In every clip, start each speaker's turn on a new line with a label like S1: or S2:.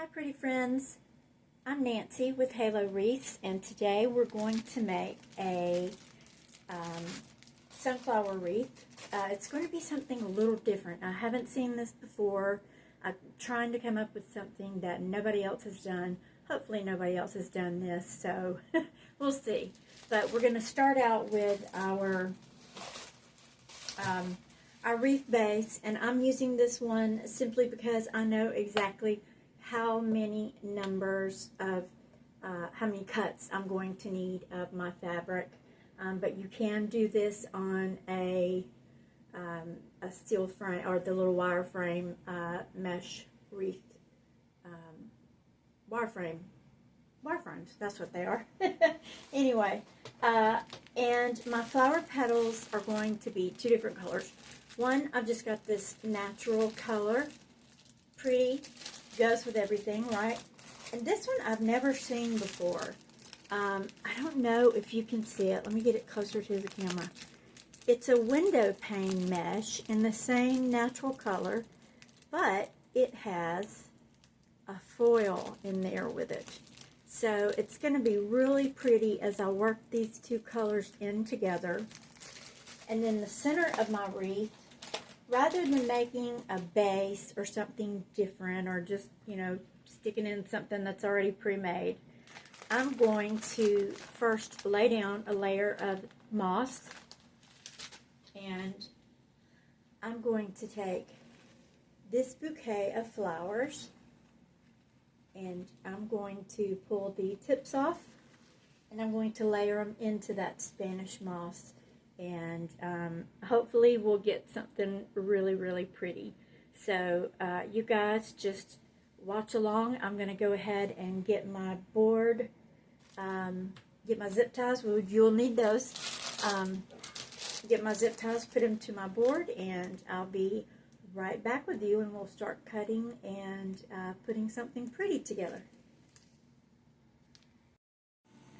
S1: Hi pretty friends, I'm Nancy with Halo Wreaths, and today we're going to make a sunflower wreath. It's going to be something a little different. I haven't seen this before. I'm trying to come up with something that nobody else has done. Hopefully nobody else has done this, so we'll see. But we're going to start out with our wreath base, and I'm using this one simply because I know exactly how many numbers of how many cuts I'm going to need of my fabric, but you can do this on a steel frame or the little wire frame mesh wreath wireframes, that's what they are. Anyway, and my flower petals are going to be two different colors. One, I've just got this natural color, pretty, goes with everything, right? And this one I've never seen before. I don't know if you can see it. Let me get it closer to the camera. It's a window pane mesh in the same natural color, but it has a foil in there with it. So it's going to be really pretty as I work these two colors in together. And then the center of my wreath, rather than making a base or something different or just, you know, sticking in something that's already pre-made, I'm going to first lay down a layer of moss, and I'm going to take this bouquet of flowers and I'm going to pull the tips off, and I'm going to layer them into that Spanish moss, and hopefully we'll get something really, really pretty. So you guys just watch along. I'm going to go ahead and get my board, get my zip ties. You'll need those. Get my zip ties, put them to my board, and I'll be right back with you, and we'll start cutting and putting something pretty together.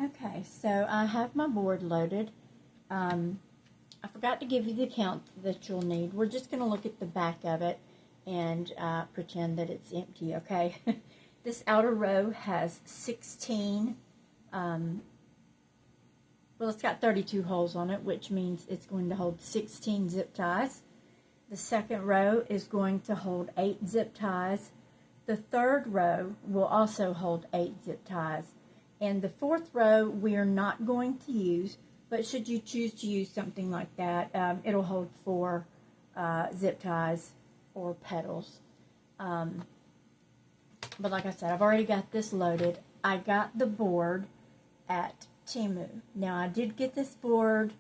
S1: Okay, so I have my board loaded. I forgot to give you the count that you'll need. We're just going to look at the back of it and pretend that it's empty, okay? This outer row has 16, well, it's got 32 holes on it, which means it's going to hold 16 zip ties. The second row is going to hold 8 zip ties. The third row will also hold 8 zip ties. And the fourth row we are not going to use, but should you choose to use something like that, it'll hold 4 zip ties or petals. But like I said, I've already got this loaded. I got the board at Temu. Now, I did get this board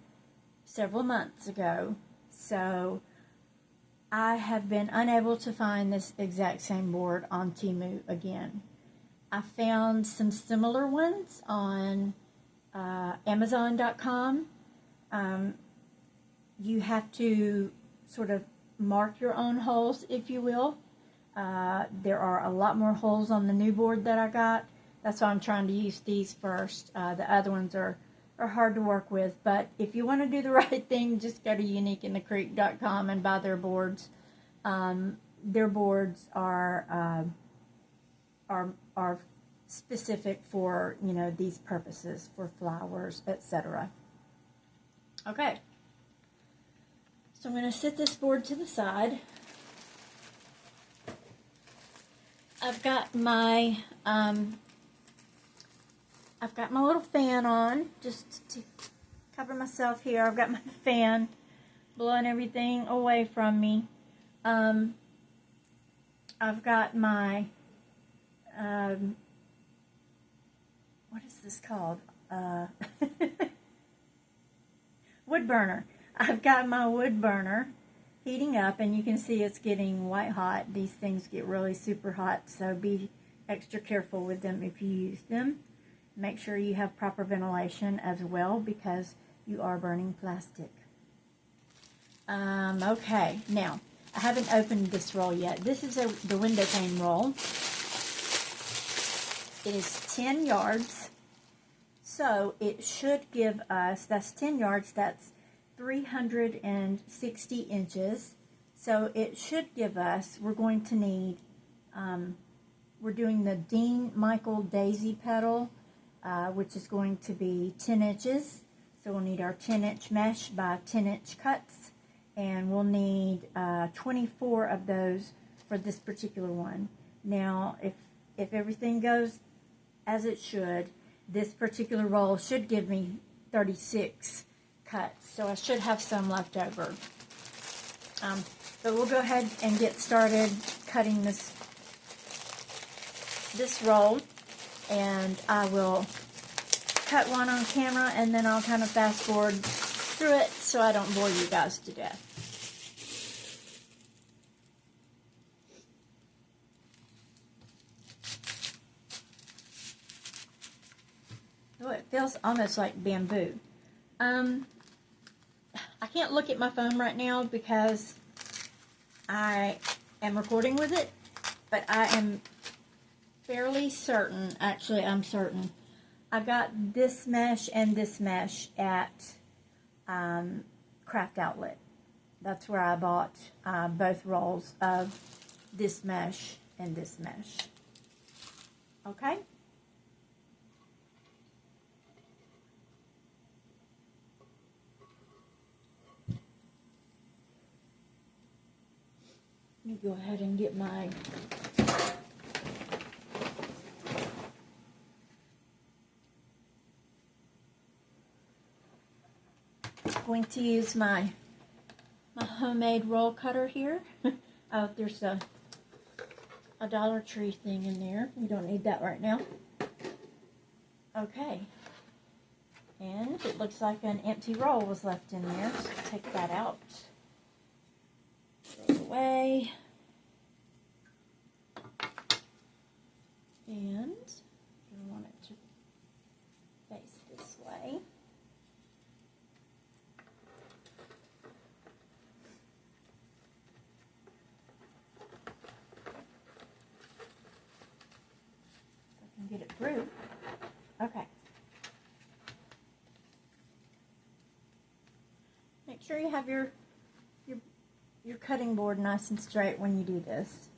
S1: several months ago, so I have been unable to find this exact same board on Temu again. I found some similar ones on Amazon.com. You have to sort of mark your own holes, if you will. There are a lot more holes on the new board that I got. That's why I'm trying to use these first. The other ones are hard to work with, but if you want to do the right thing, just go to uniqueinthecreek.com and buy their boards. Their boards are specific for, you know, these purposes, for flowers, etc. Okay, so I'm going to set this board to the side. I've got my little fan on, just to cover myself here. I've got my fan blowing everything away from me. I've got my, what is this called? Wood burner. I've got my wood burner heating up, and you can see it's getting white hot. These things get really super hot, so be extra careful with them if you use them. Make sure you have proper ventilation as well, because you are burning plastic. Okay, now, I haven't opened this roll yet. This is the window pane roll. It is 10 yards, so it should give us, that's 10 yards, that's 360 inches. So it should give us, we're going to need we're doing the Dean Michael Daisy petal, which is going to be 10 inches. So we'll need our 10-inch mesh by 10-inch cuts, and we'll need 24 of those for this particular one. Now, if everything goes as it should, this particular roll should give me 36 cuts, so I should have some left over. But we'll go ahead and get started cutting this roll, and I will cut one on camera, and then I'll kind of fast forward through it so I don't bore you guys to death. Oh, it feels almost like bamboo. I can't look at my phone right now because I am recording with it, but I am fairly certain, actually I'm certain, I got this mesh and this mesh at Craft Outlet. That's where I bought both rolls of this mesh and this mesh. Okay? Let me go ahead and get my going to use my homemade roll cutter here. Oh, there's a Dollar Tree thing in there. We don't need that right now. Okay. And it looks like an empty roll was left in there, so take that out. Throw it away. And I want it to face this way. Get it through. Okay. Make sure you have your cutting board nice and straight when you do this.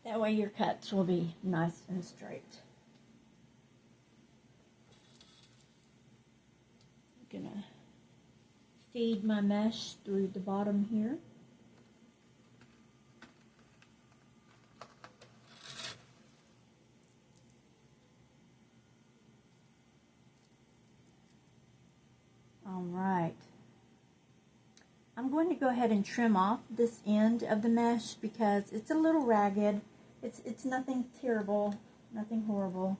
S1: That way your cuts will be nice and straight. I'm gonna feed my mesh through the bottom here. Alright, I'm going to go ahead and trim off this end of the mesh because it's a little ragged. It's nothing terrible, nothing horrible,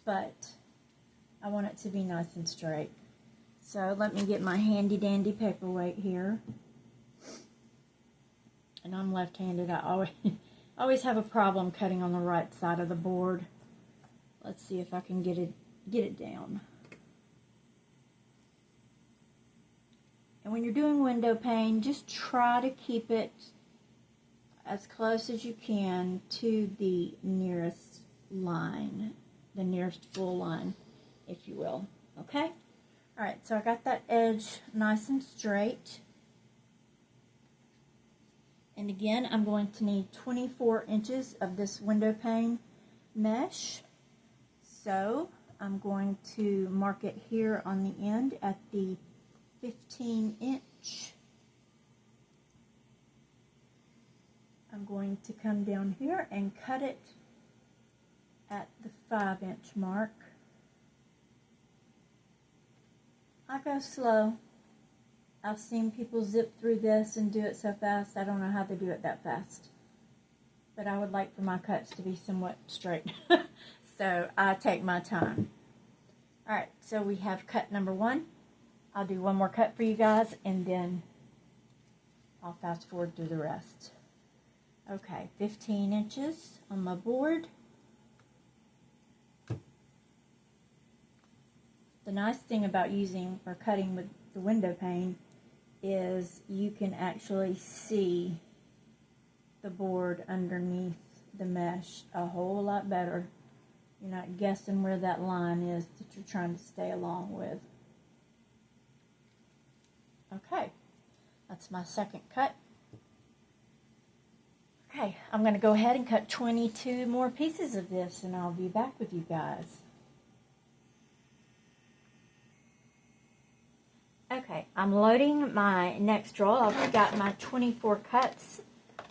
S1: but I want it to be nice and straight. So let me get my handy dandy paperweight here. And I'm left-handed. I always have a problem cutting on the right side of the board. Let's see if I can get it down. And when you're doing window pane, just try to keep it as close as you can to the nearest line, the nearest full line, if you will. Okay? Alright, so I got that edge nice and straight. And again, I'm going to need 24 inches of this window pane mesh. So I'm going to mark it here on the end at the 15-inch. I'm going to come down here and cut it at the 5-inch mark. I go slow. I've seen people zip through this and do it so fast. I don't know how they do it that fast. But I would like for my cuts to be somewhat straight. So I take my time. Alright, so we have cut number 1. I'll do one more cut for you guys, and then I'll fast forward through the rest. Okay, 15 inches on my board. The nice thing about using or cutting with the window pane is you can actually see the board underneath the mesh a whole lot better. You're not guessing where that line is that you're trying to stay along with. Okay, that's my second cut. Okay, I'm going to go ahead and cut 22 more pieces of this, and I'll be back with you guys. Okay, I'm loading my next roll. I've got my 24 cuts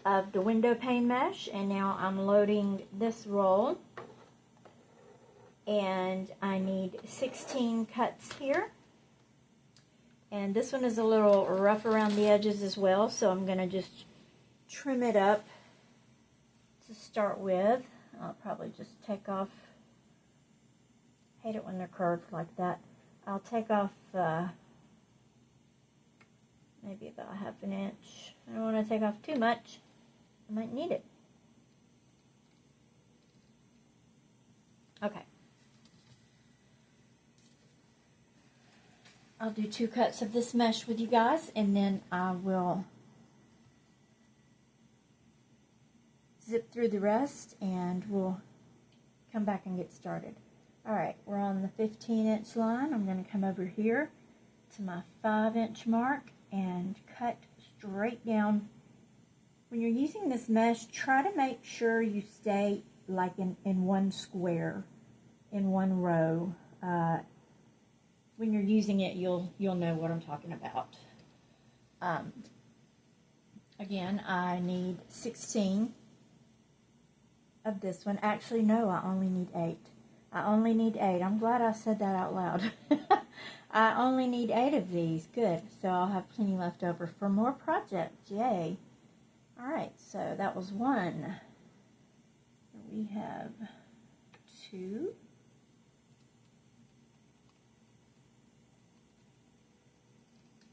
S1: of the window pane mesh, and now I'm loading this roll. And I need 16 cuts here. And this one is a little rough around the edges as well, so I'm going to just trim it up to start with. I'll probably just take off, hate it when they're curved like that. I'll take off maybe about ½ an inch. I don't want to take off too much. I might need it. Okay. I'll do 2 cuts of this mesh with you guys, and then I will zip through the rest, and we'll come back and get started. Alright, we're on the 15-inch line. I'm going to come over here to my 5-inch mark and cut straight down. When you're using this mesh, try to make sure you stay like in one square, in one row. When you're using it, you'll know what I'm talking about. Again, I need 16 of this one. Actually, no, I only need 8. I only need 8. I'm glad I said that out loud. I only need 8 of these. Good. So I'll have plenty left over for more projects. Yay. Alright, so that was 1. We have 2.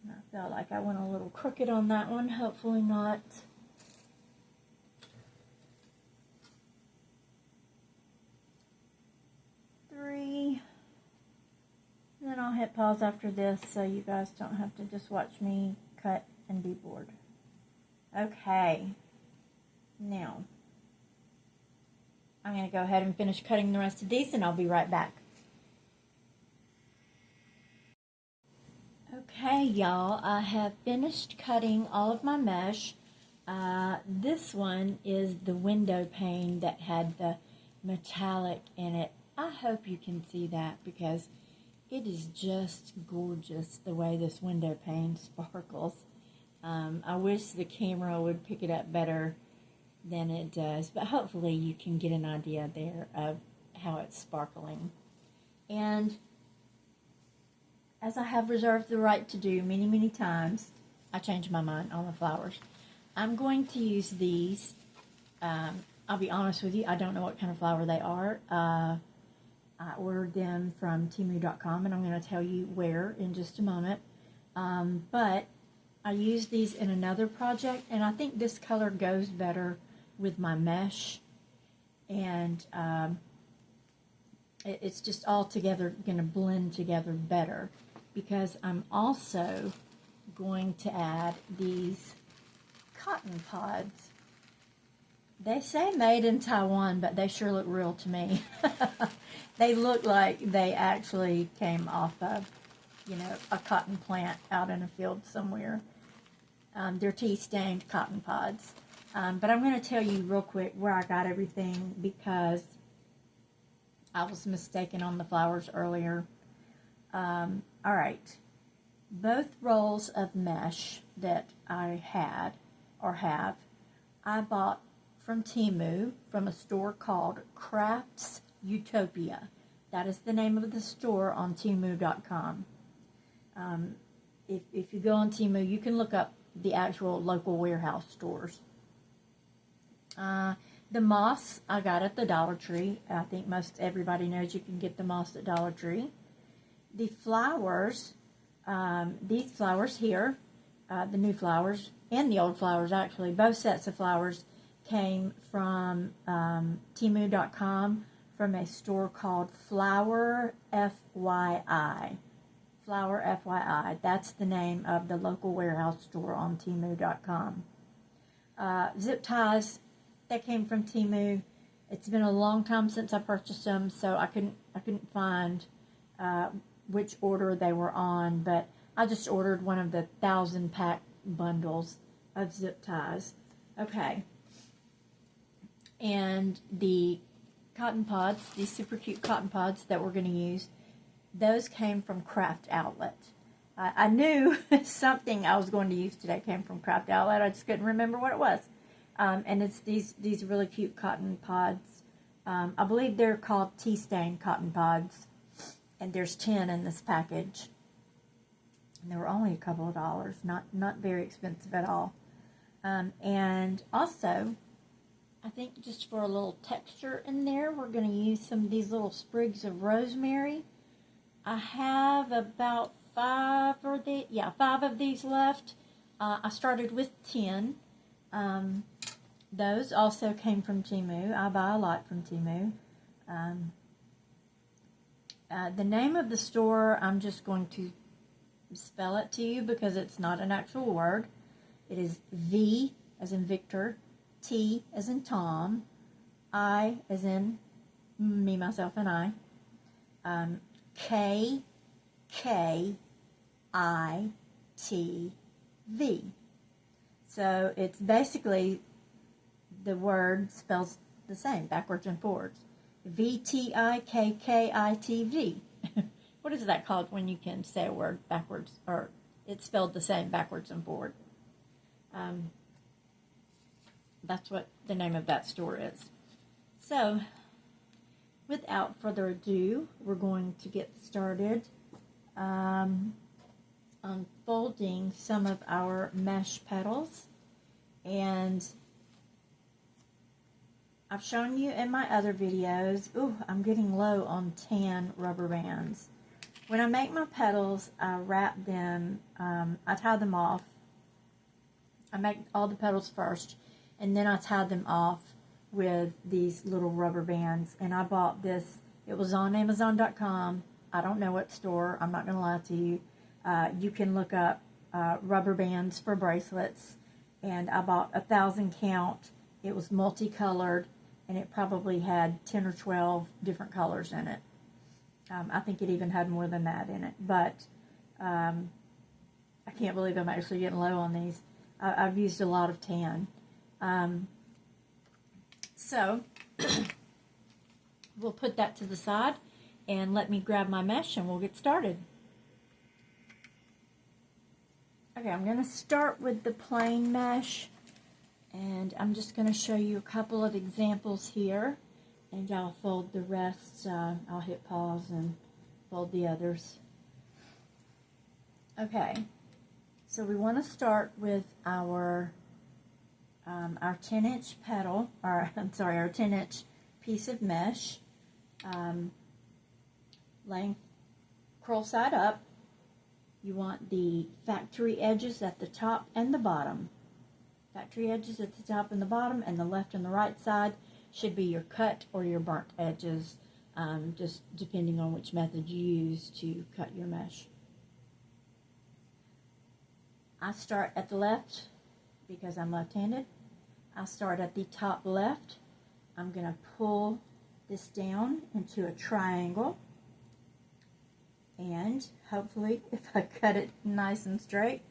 S1: I felt like I went a little crooked on that one. Hopefully not. 3. And then I'll hit pause after this so you guys don't have to just watch me cut and be bored. Okay. Now, I'm going to go ahead and finish cutting the rest of these, and I'll be right back. Okay, y'all, I have finished cutting all of my mesh. This one is the window pane that had the metallic in it. I hope you can see that because it is just gorgeous the way this window pane sparkles. I wish the camera would pick it up better than it does, but hopefully you can get an idea there of how it's sparkling. And as I have reserved the right to do many, many times, I changed my mind on the flowers. I'm going to use these. I'll be honest with you, I don't know what kind of flower they are. I ordered them from Temu.com, and I'm going to tell you where in just a moment. But I used these in another project, and I think this color goes better with my mesh. And it's just all together going to blend together better, because I'm also going to add these cotton pods. They say made in Taiwan, but they sure look real to me. They look like they actually came off of, you know, a cotton plant out in a field somewhere. They're tea-stained cotton pods. But I'm going to tell you real quick where I got everything, because I was mistaken on the flowers earlier. Alright, both rolls of mesh that I had, or have, I bought from Temu, from a store called Crafts Utopia. That is the name of the store on Temu.com. If you go on Temu, you can look up the actual local warehouse stores. The moss I got at the Dollar Tree. I think most everybody knows you can get the moss at Dollar Tree. The flowers, these flowers here, the new flowers and the old flowers actually, both sets of flowers came from Temu.com, from a store called Flower FYI. Flower FYI. That's the name of the local warehouse store on Temu.com. Zip ties, that came from Temu. It's been a long time since I purchased them, so I couldn't find which order they were on, but I just ordered one of the 1,000-pack bundles of zip ties. Okay. And the cotton pods, these super cute cotton pods that we're going to use, those came from Craft Outlet. I knew something I was going to use today came from Craft Outlet. I just couldn't remember what it was. And it's these really cute cotton pods. I believe they're called tea stain cotton pods. And there's 10 in this package. And they were only a couple of dollars. Not very expensive at all. And also, I think just for a little texture in there, we're going to use some of these little sprigs of rosemary. I have about 5 of these left. I started with 10. Those also came from Temu. I buy a lot from Temu. The name of the store, I'm just going to spell it to you because it's not an actual word. It is V as in Victor, T as in Tom, I as in me, myself, and I, K, K, I, T, V. So it's basically the word spells the same, backwards and forwards. V-T-I-K-K-I-T-V. What is that called when you can say a word backwards, or it's spelled the same backwards and forward? That's what the name of that store is. So, without further ado, we're going to get started unfolding some of our mesh petals. And I've shown you in my other videos, I'm getting low on tan rubber bands. When I make my petals, I wrap them, I tie them off. I make all the petals first, and then I tie them off with these little rubber bands. And I bought this, it was on Amazon.com. I don't know what store, I'm not going to lie to you. You can look up rubber bands for bracelets, and I bought 1,000 count. It was multicolored, and it probably had 10 or 12 different colors in it. I think it even had more than that in it, but I can't believe I'm actually getting low on these. I've used a lot of tan. So we'll put that to the side, and let me grab my mesh and we'll get started. Okay, I'm going to start with the plain mesh, and I'm just going to show you a couple of examples here, and I'll fold the rest. I'll hit pause and fold the others. Okay, so we want to start with our 10-inch petal, or I'm sorry, our 10-inch piece of mesh, laying curl side up. You want the factory edges at the top and the bottom. Factory edges at the top and the bottom, and the left and the right side should be your cut or your burnt edges, just depending on which method you use to cut your mesh. I start at the left because I'm left-handed. I start at the top left. I'm going to pull this down into a triangle, and hopefully if I cut it nice and straight,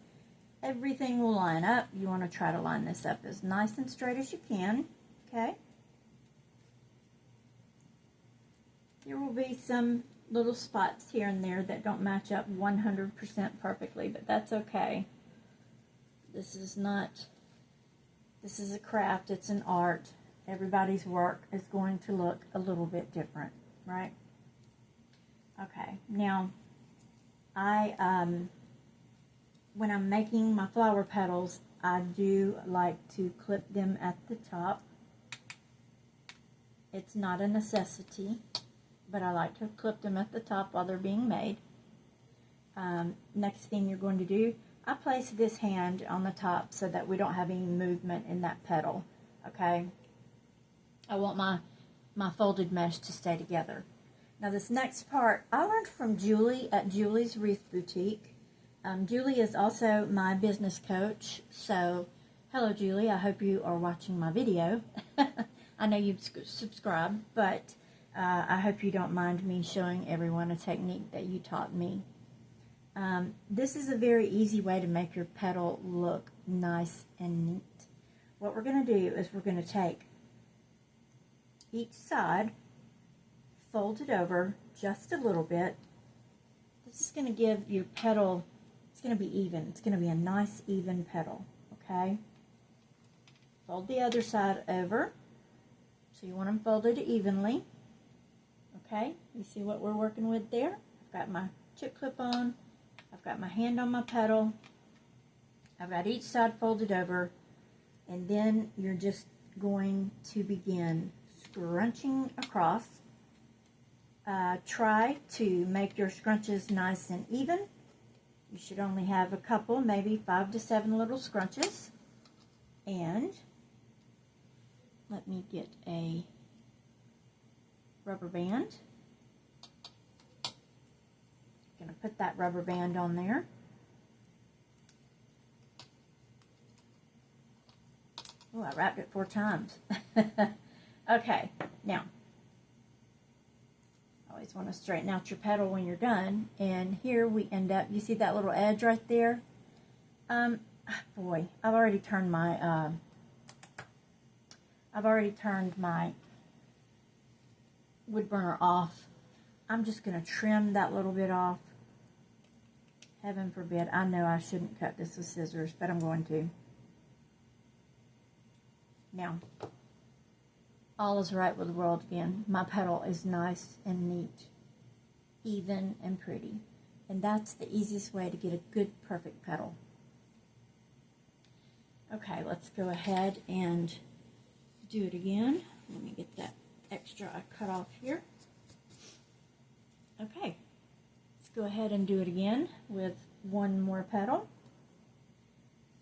S1: everything will line up. You want to try to line this up as nice and straight as you can, okay? There will be some little spots here and there that don't match up 100% perfectly, but that's okay. This is a craft, it's an art. Everybody's work is going to look a little bit different, right? Okay, now when I'm making my flower petals, I do like to clip them at the top. It's not a necessity, but I like to clip them at the top while they're being made. Next thing you're going to do, I place this hand on the top so that we don't have any movement in that petal, okay? I want my folded mesh to stay together. Now this next part, I learned from Julie at Julie's Wreath Boutique. Julie is also my business coach, so hello Julie, I hope you are watching my video. I know you've subscribed, but I hope you don't mind me showing everyone a technique that you taught me. This is a very easy way to make your petal look nice and neat. What we're going to do is we're going to take each side, fold it over just a little bit. This is going to give your petal, it's going to be even. It's going to be a nice even petal, okay? Fold the other side over. So you want them folded evenly. Okay, you see what we're working with there? I've got my chip clip on. I've got my hand on my petal. I've got each side folded over. And then you're just going to begin scrunching across. Try to make your scrunches nice and even. You should only have a couple, maybe 5 to 7 little scrunches. And let me get a rubber band. I'm going to put that rubber band on there. Oh, I wrapped it 4 times. Okay, now, always want to straighten out your petal when you're done. And here we end up, you see that little edge right there? Boy, I've already turned my wood burner off. I'm just going to trim that little bit off. Heaven forbid. I know I shouldn't cut this with scissors, but I'm going to. Now, all is right with the world again. My petal is nice and neat, even and pretty. And that's the easiest way to get a good, perfect petal. Okay, let's go ahead and do it again. Let me get that extra I cut off here. Okay, let's go ahead and do it again with one more petal.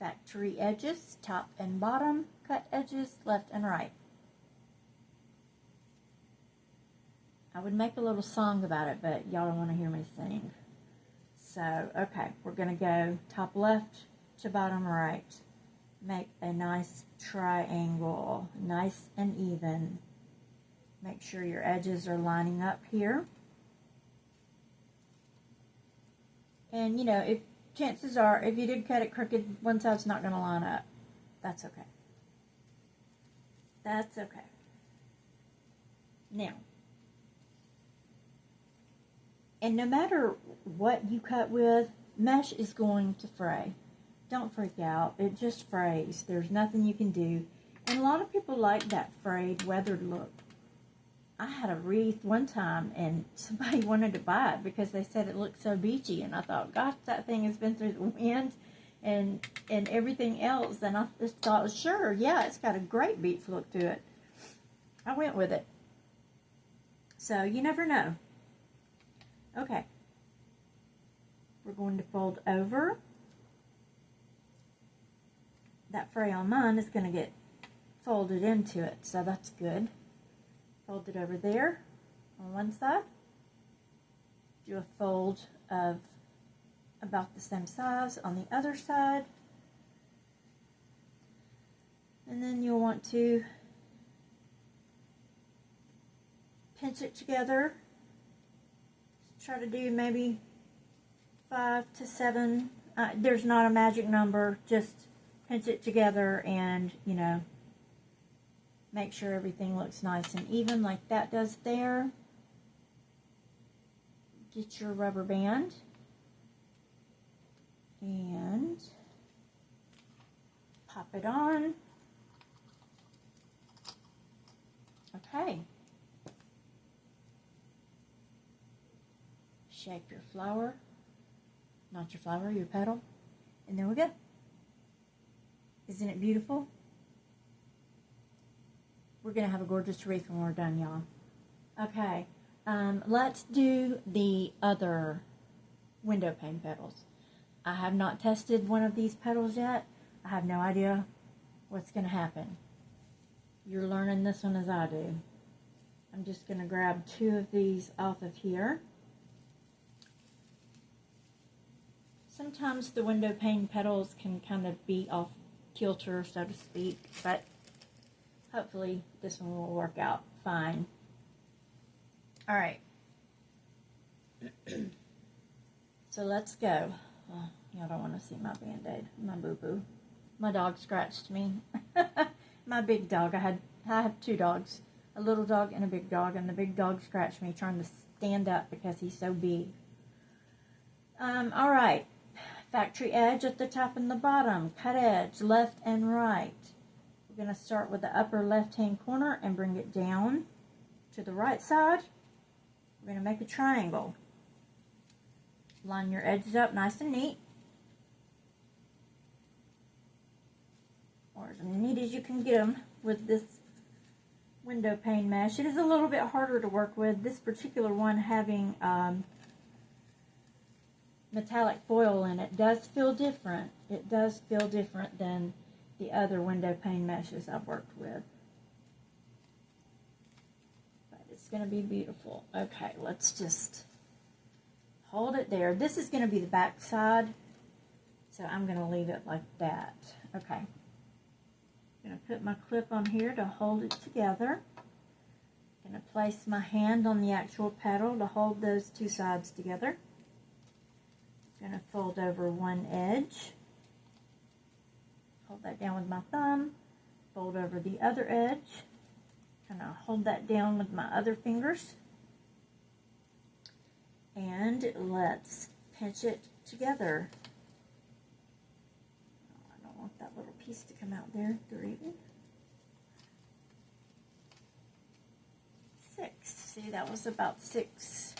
S1: Factory edges, top and bottom, cut edges, left and right. I would make a little song about it, but y'all don't want to hear me sing. So, okay, we're going to go top left to bottom right. Make a nice triangle, nice and even. Make sure your edges are lining up here. And, you know, if chances are, if you did cut it crooked, one side's not going to line up. That's okay. That's okay. Now, and no matter what you cut with, mesh is going to fray. Don't freak out. It just frays. There's nothing you can do. And a lot of people like that frayed, weathered look. I had a wreath one time, and somebody wanted to buy it because they said it looked so beachy. And I thought, gosh, that thing has been through the wind and everything else. And I just thought, sure, yeah, it's got a great beach look to it. I went with it. So you never know. Okay. We're going to fold over. That fray on mine is going to get folded into it, so that's good. Fold it over there on one side. Do a fold of about the same size on the other side. And then you'll want to pinch it together. Try to do maybe 5 to 7. There's not a magic number, just pinch it together and, you know, make sure everything looks nice and even like that does there. Get your rubber band and pop it on. Okay. Shape your flower, not your flower, your petal, and there we go. Isn't it beautiful? We're going to have a gorgeous wreath when we're done, y'all. Okay, let's do the other window pane petals. I have not tested one of these petals yet. I have no idea what's going to happen. You're learning this one as I do. I'm just going to grab 2 of these off of here. Sometimes the window pane petals can kind of be off kilter, so to speak, but hopefully this one will work out fine. All right. So let's go. Oh, y'all don't want to see my Band-Aid, my boo-boo. My dog scratched me. My big dog. I have 2 dogs, a little dog and a big dog, and the big dog scratched me trying to stand up because he's so big. All right, factory edge at the top and the bottom, cut edge left and right. We're going to start with the upper left hand corner and bring it down to the right side. We're going to make a triangle. Line your edges up nice and neat, or as neat as you can get them with this window pane mesh. It is a little bit harder to work with, this particular one having metallic foil in it. Does feel different. It does feel different than the other window pane meshes I've worked with. But it's going to be beautiful. Okay, let's just hold it there. This is going to be the back side, so I'm going to leave it like that. Okay. I'm going to put my clip on here to hold it together. I'm going to place my hand on the actual petal to hold those two sides together. I'm going to fold over one edge. Hold that down with my thumb. Fold over the other edge. Kind of hold that down with my other fingers. And let's pinch it together. Oh, I don't want that little piece to come out there. 3, 6. See, that was about 6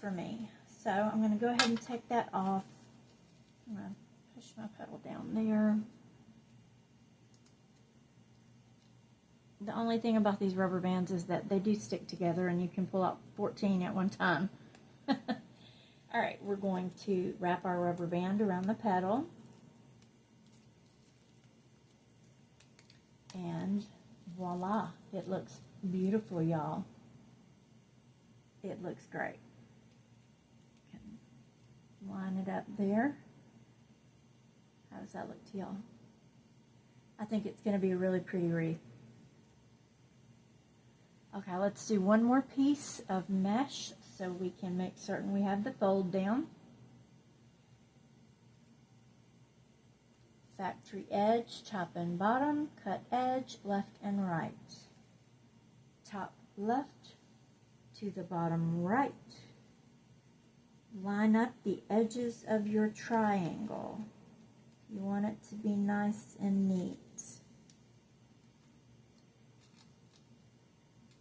S1: for me. So I'm going to go ahead and take that off. I'm going to push my petal down there. The only thing about these rubber bands is that they do stick together and you can pull out 14 at one time. Alright, we're going to wrap our rubber band around the petal. And voila, it looks beautiful, y'all. It looks great. Line it up there. How does that look to y'all? I think it's going to be a really pretty wreath. Okay, let's do one more piece of mesh so we can make certain we have the fold down. Factory edge, top and bottom, cut edge, left and right. Top left to the bottom right. Line up the edges of your triangle. You want it to be nice and neat.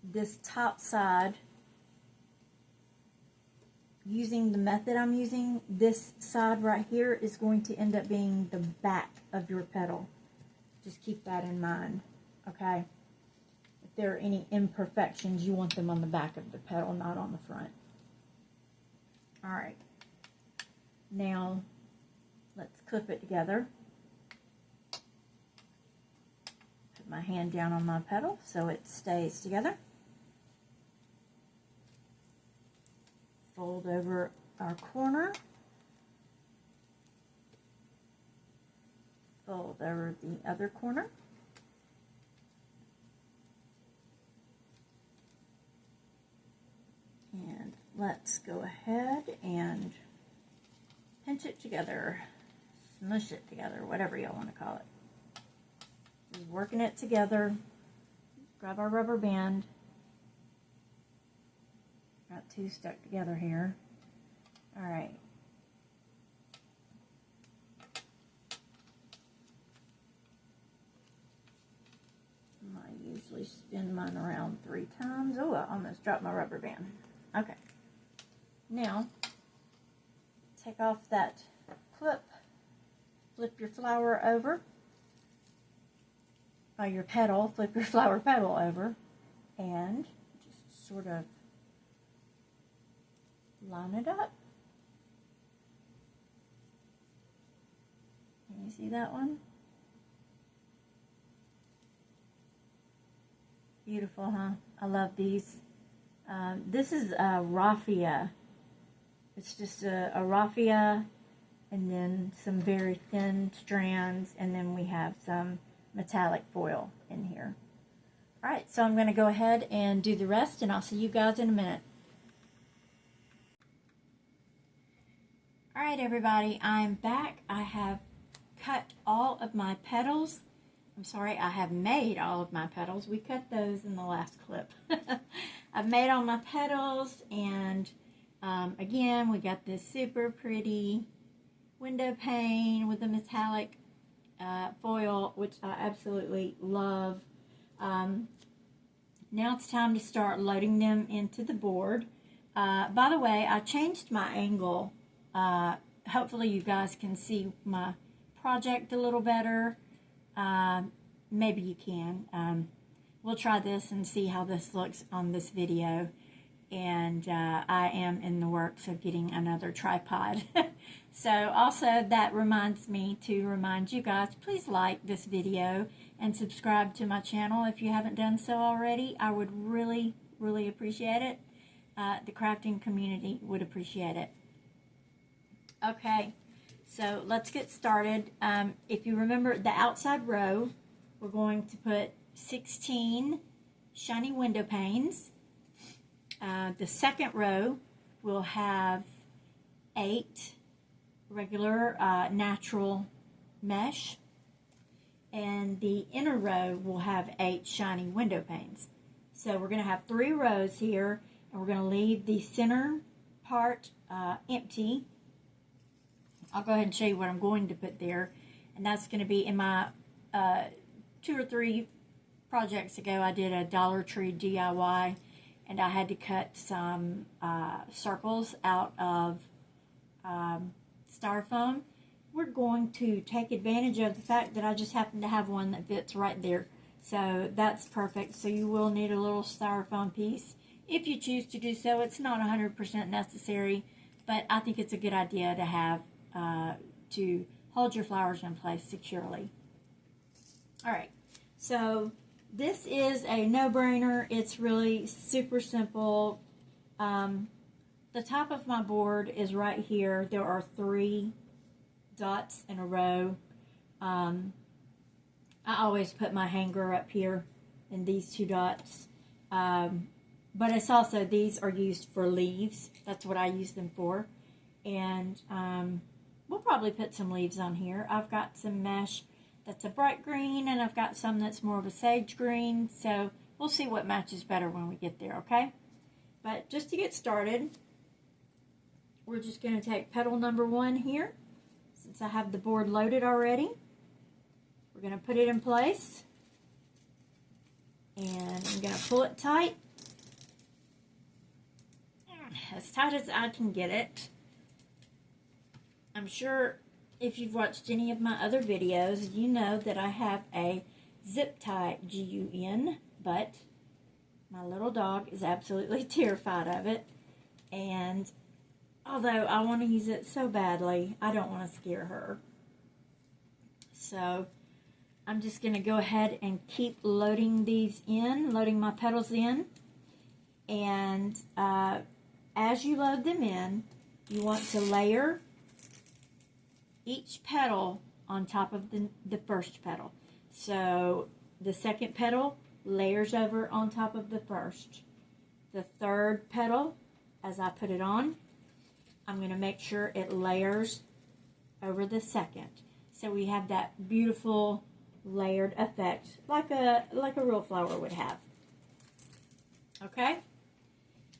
S1: This top side, using the method I'm using, this side right here is going to end up being the back of your petal. Just keep that in mind, okay? If there are any imperfections, you want them on the back of the petal, not on the front. All right. Now, let's clip it together. Put my hand down on my petal so it stays together. Fold over our corner. Fold over the other corner. And let's go ahead and pinch it together, smush it together, whatever y'all want to call it. Just working it together. Grab our rubber band. Got two stuck together here. All right. I usually spin mine around 3 times. Oh, I almost dropped my rubber band. Okay. Now, take off that clip, flip your flower over, your petal, flip your flower petal over, and just sort of line it up. Can you see that one? Beautiful, huh? I love these. This is a raffia. It's just a raffia and then some very thin strands, and then we have some metallic foil in here. Alright, so I'm going to go ahead and do the rest, and I'll see you guys in a minute. Alright everybody, I'm back. I have cut all of my petals I'm sorry, I have made all of my petals. We cut those in the last clip. I've made all my petals, and again, we got this super pretty window pane with a metallic foil, which I absolutely love. Now it's time to start loading them into the board. By the way, I changed my angle. Hopefully you guys can see my project a little better. Maybe you can. We'll try this and see how this looks on this video. And I am in the works of getting another tripod. So also that reminds me to remind you guys, please like this video and subscribe to my channel if you haven't done so already. I would really, really appreciate it. The crafting community would appreciate it. Okay, so let's get started. If you remember the outside row, we're going to put 16 shiny window panes. The second row will have 8 regular natural mesh, and the inner row will have 8 shiny window panes. So we're going to have 3 rows here, and we're going to leave the center part empty. I'll go ahead and show you what I'm going to put there, and that's going to be in my 2 or 3 projects ago. I did a Dollar Tree DIY, and I had to cut some circles out of styrofoam. We're going to take advantage of the fact that I just happen to have one that fits right there. So that's perfect. So you will need a little styrofoam piece if you choose to do so. It's not 100% necessary, but I think it's a good idea to have to hold your flowers in place securely. All right, so this is a no-brainer. It's really super simple. The top of my board is right here. There are 3 dots in a row. I always put my hanger up here in these 2 dots. But it's also, these are used for leaves. That's what I use them for. And we'll probably put some leaves on here. I've got some mesh that's a bright green, and I've got some that's more of a sage green. So we'll see what matches better when we get there, okay? But just to get started, we're just going to take petal number 1 here. Since I have the board loaded already, we're going to put it in place. And I'm going to pull it tight. As tight as I can get it. I'm sure if you've watched any of my other videos, you know that I have a zip tie GUN, but my little dog is absolutely terrified of it. And although I want to use it so badly, I don't want to scare her. So I'm just going to go ahead and keep loading these in, loading my petals in. And as you load them in, you want to layer each petal on top of the first petal. So the second petal layers over on top of the first. The third petal, as I put it on, I'm going to make sure it layers over the second. So we have that beautiful layered effect like a real flower would have. Okay?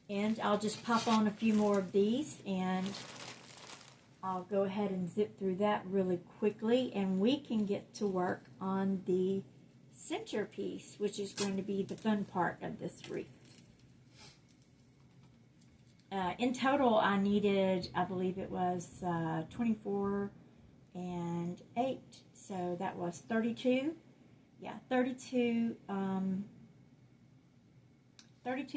S1: And I'll just pop on a few more of these, and I'll go ahead and zip through that really quickly, and we can get to work on the centerpiece, which is going to be the fun part of this wreath. In total, I needed, I believe it was 24 and 8, so that was 32. Yeah, 32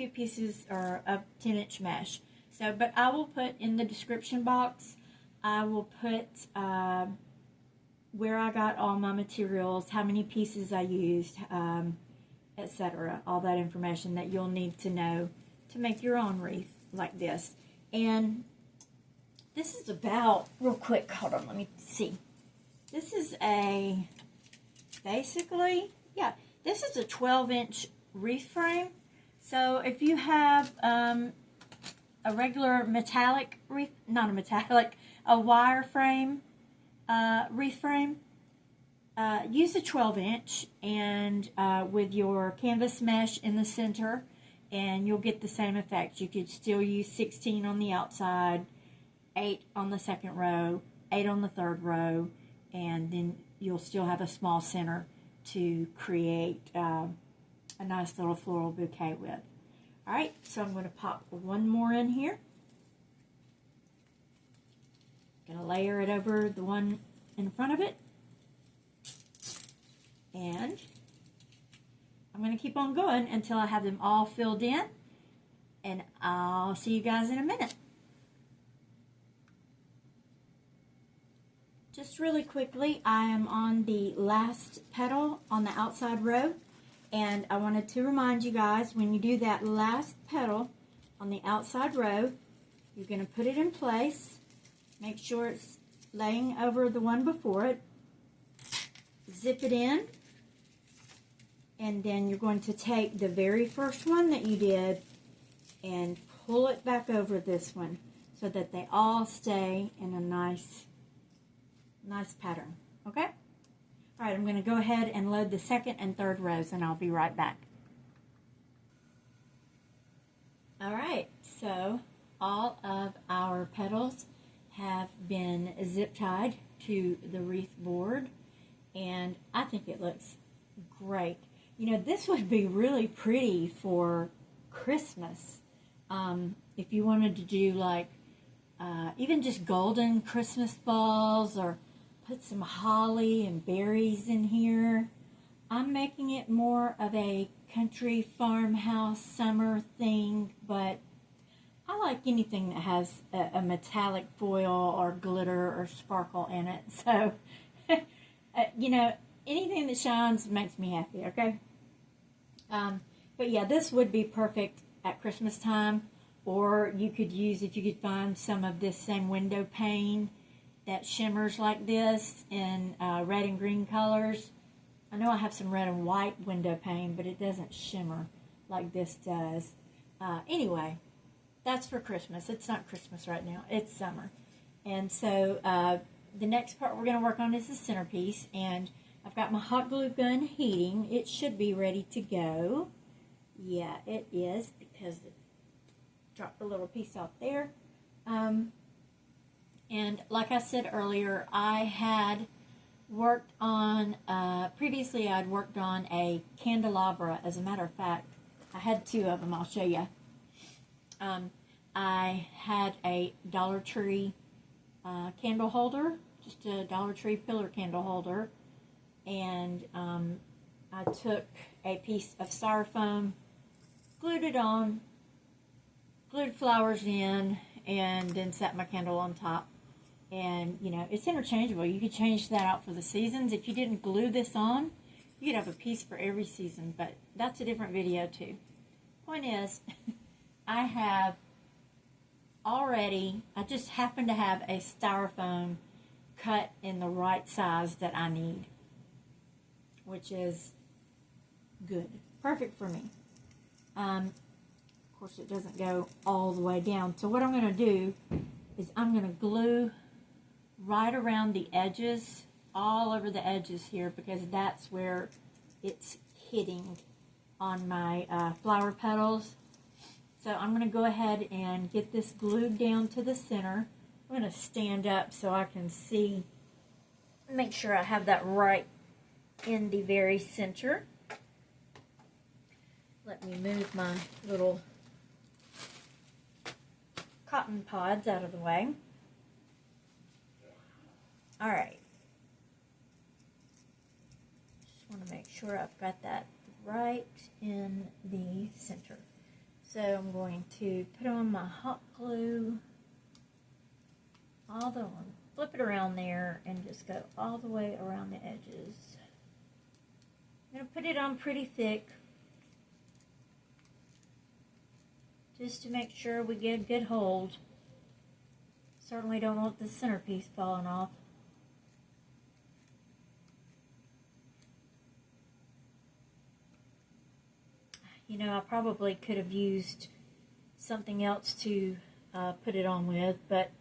S1: pieces of 10-inch mesh. So, but I will put in the description box, I will put where I got all my materials, how many pieces I used, etc. All that information that you'll need to know to make your own wreath like this. And this is about, real quick, hold on, let me see. This is a, basically, yeah, this is a 12-inch wreath frame. So if you have a regular metallic wreath, not a metallic, a wire frame wreath frame, use a 12-inch and with your canvas mesh in the center, and you'll get the same effect. You could still use 16 on the outside, 8 on the second row, 8 on the third row, and then you'll still have a small center to create a nice little floral bouquet with. All right, so I'm going to pop one more in here. Going to layer it over the one in front of it. And I'm going to keep on going until I have them all filled in. And I'll see you guys in a minute. Just really quickly, I am on the last petal on the outside row. And I wanted to remind you guys, when you do that last petal on the outside row, you're going to put it in place. Make sure it's laying over the one before it. Zip it in. And then you're going to take the very first one that you did and pull it back over this one so that they all stay in a nice pattern. Okay? All right, I'm going to go ahead and load the second and third rows, and I'll be right back. All right, so all of our petals have been zip tied to the wreath board, and I think it looks great. You know, this would be really pretty for Christmas. If you wanted to do like even just golden Christmas balls, or put some holly and berries in here. I'm making it more of a country farmhouse summer thing, but I like anything that has a metallic foil or glitter or sparkle in it. So, you know, anything that shines makes me happy, okay? But yeah, this would be perfect at Christmas time, or you could use, if you could find some of this same window pane that shimmers like this in red and green colors. I know I have some red and white window pane, but it doesn't shimmer like this does. Anyway, that's for Christmas. It's not Christmas right now. It's summer. And so the next part we're going to work on is the centerpiece. And I've got my hot glue gun heating. It should be ready to go. Yeah, it is, because it dropped a little piece off there. And like I said earlier, I had worked on, previously I'd worked on a candelabra. As a matter of fact, I had 2 of them. I'll show you. I had a Dollar Tree candle holder, just a Dollar Tree pillar candle holder. And I took a piece of styrofoam, glued it on, glued flowers in, and then set my candle on top. And, you know, it's interchangeable. You could change that out for the seasons. If you didn't glue this on, you could have a piece for every season, but that's a different video too. Point is, I have already, I just happen to have a styrofoam cut in the right size that I need, which is good. Perfect for me. Of course, it doesn't go all the way down. So what I'm going to do is I'm going to glue right around the edges, all over the edges here, because that's where it's hitting on my flower petals. So I'm going to go ahead and get this glued down to the center. I'm going to stand up so I can see, make sure I have that right in the very center. Let me move my little cotton pods out of the way. All right. Just want to make sure I've got that right in the center. So I'm going to put on my hot glue, all the way, flip it around there, and just go all the way around the edges. I'm going to put it on pretty thick, just to make sure we get a good hold. Certainly don't want the centerpiece falling off. You know, I probably could have used something else to put it on with, but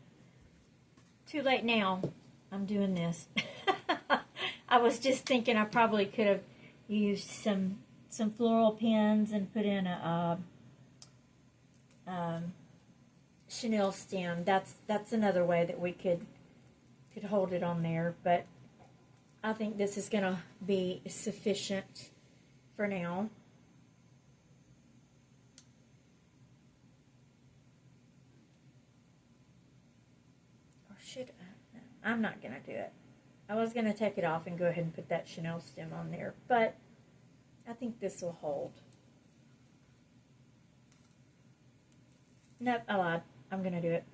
S1: too late now. I'm doing this. I was just thinking I probably could have used some floral pins and put in a chenille stem. That's another way that we could hold it on there, but I think this is going to be sufficient for now. Or should I? No, I'm not going to do it. I was going to take it off and go ahead and put that chenille stem on there, but I think this will hold. Nope, I lied. I'm going to do it.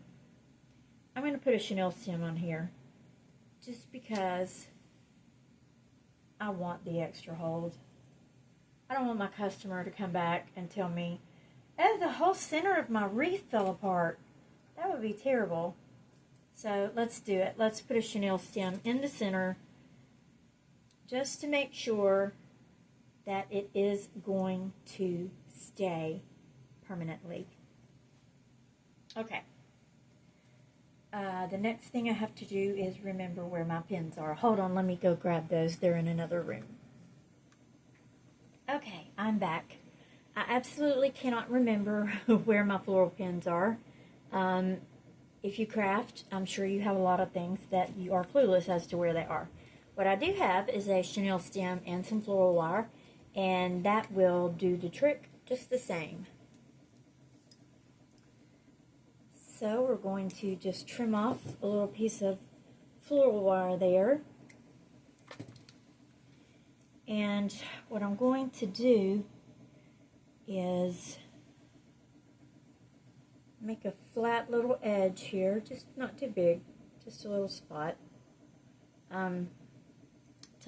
S1: I'm going to put a chenille stem on here just because I want the extra hold. I don't want my customer to come back and tell me, oh, the whole center of my wreath fell apart. That would be terrible. So let's do it. Let's put a chenille stem in the center just to make sure that it is going to stay permanently. Okay. The next thing I have to do is remember where my pins are. Hold on, let me go grab those. They're in another room. Okay, I'm back. I absolutely cannot remember where my floral pins are. If you craft, I'm sure you have a lot of things that you are clueless as to where they are. What I do have is a chenille stem and some floral wire, and that will do the trick just the same. So we're going to just trim off a little piece of floral wire there. And what I'm going to do is make a flat little edge here, just not too big, just a little spot, to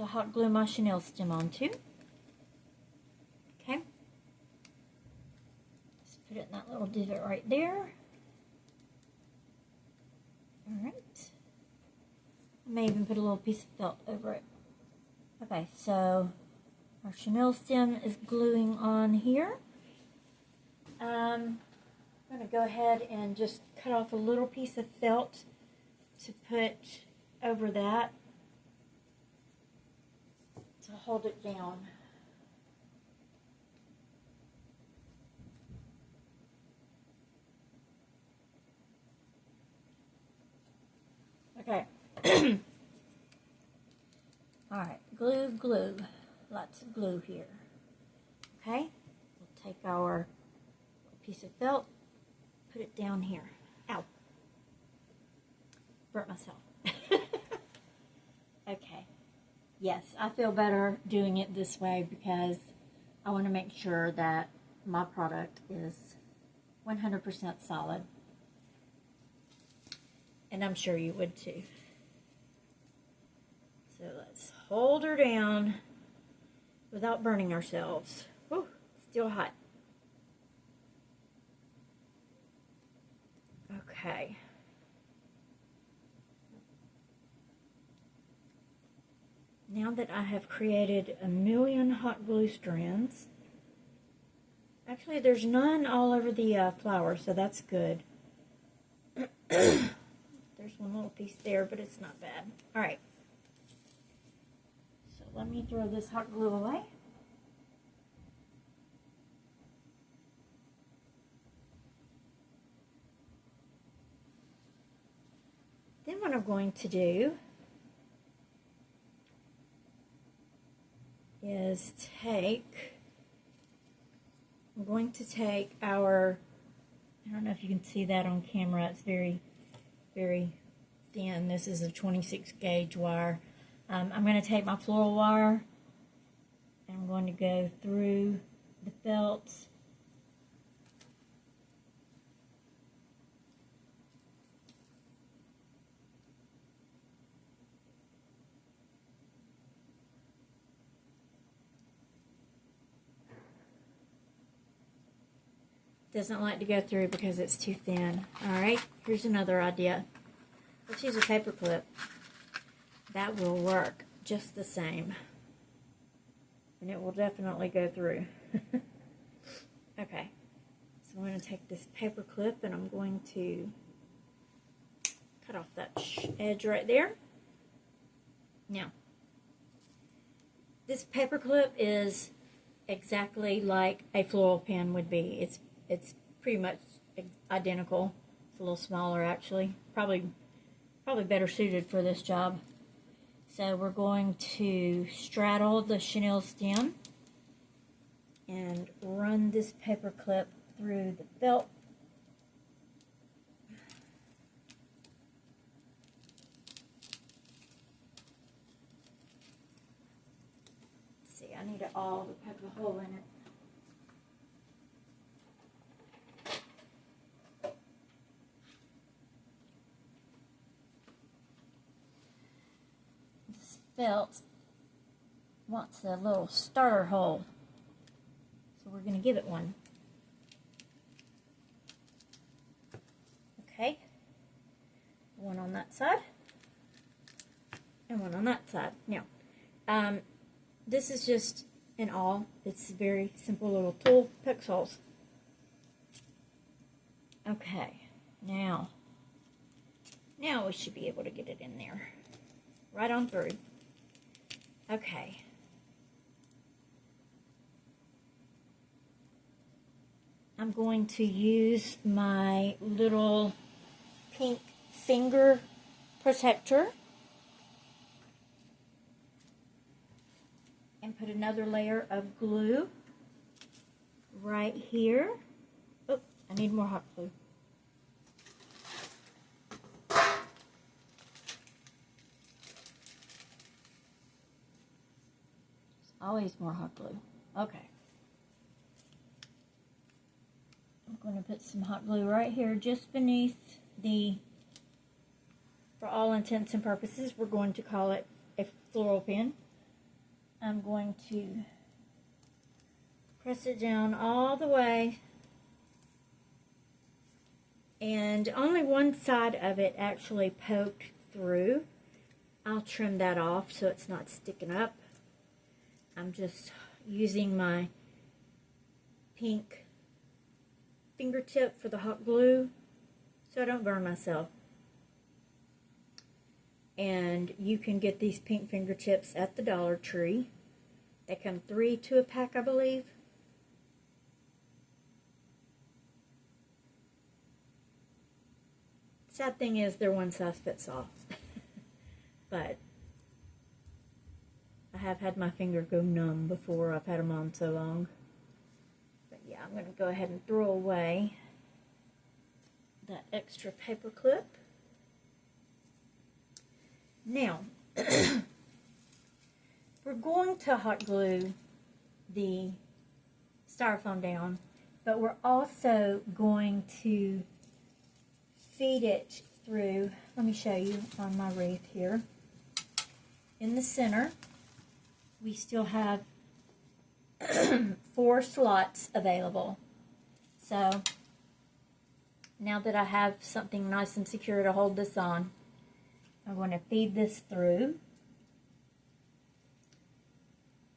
S1: hot glue my chenille stem onto. Okay. Just put it in that little divot right there. Alright. I may even put a little piece of felt over it. Okay, so our chenille stem is gluing on here. I'm going to go ahead and just cut off a little piece of felt to put over that to hold it down. Okay. Alright, glue. Lots of glue here. Okay, we'll take our piece of felt, put it down here. Ow. Burnt myself. Okay. Yes, I feel better doing it this way because I want to make sure that my product is 100% solid. And I'm sure you would too. So let's hold her down without burning ourselves. Whew, still hot. Okay. Now that I have created 1,000,000 hot glue strands, actually there's none all over the flower, so that's good. There's one little piece there, but it's not bad. All right. So let me throw this hot glue away. Then what I'm going to do is I'm going to take our, I don't know if you can see that on camera, it's very thin. This is a 26 gauge wire. I'm going to take my floral wire and I'm going to go through the felt. Doesn't like to go through because it's too thin. Alright, here's another idea. Let's use a paper clip. That will work just the same. And it will definitely go through. Okay, so I'm going to take this paper clip and I'm going to cut off that edge right there. Now, This paper clip is exactly like a floral pen would be. It's pretty much identical. It's a little smaller actually. Probably better suited for this job. So we're going to straddle the chenille stem and run this paper clip through the felt. Let's see, I need it all to poke a hole in it. This felt wants a little starter hole, so we're going to give it one. Okay, one on that side and one on that side. Now, this is just an awl. It's a very simple little tool, pokes holes. Okay, now we should be able to get it in there, right on through. Okay. I'm going to use my little pink finger protector and put another layer of glue right here. Oh, I need more hot glue. There's always more hot glue. Okay. I'm going to put some hot glue right here just beneath the, for all intents and purposes, we're going to call it a floral pen. I'm going to press it down all the way, and only one side of it actually poked through. I'll trim that off so it's not sticking up. I'm just using my pink fingertip for the hot glue so I don't burn myself. And you can get these pink fingertips at the Dollar Tree. They come 3 to a pack, I believe. Sad thing is they're one size fits all. But I have had my finger go numb before. I've had them on so long. But yeah, I'm going to go ahead and throw away that extra paper clip. Now, we're going to hot glue the styrofoam down, but we're also going to feed it through. Let me show you on my wreath here. In the center, we still have 4 slots available. So now that I have something nice and secure to hold this on, I'm going to feed this through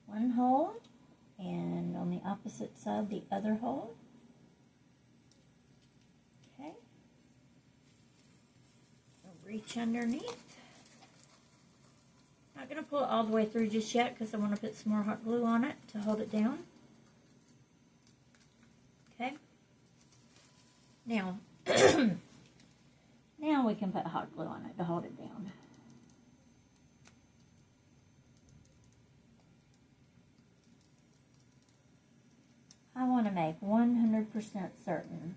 S1: one hole, and on the opposite side the other hole. Okay. I'll reach underneath. Not going to pull it all the way through just yet because I want to put some more hot glue on it to hold it down. Okay. Now, now we can put hot glue on it to hold it down. I want to make 100% certain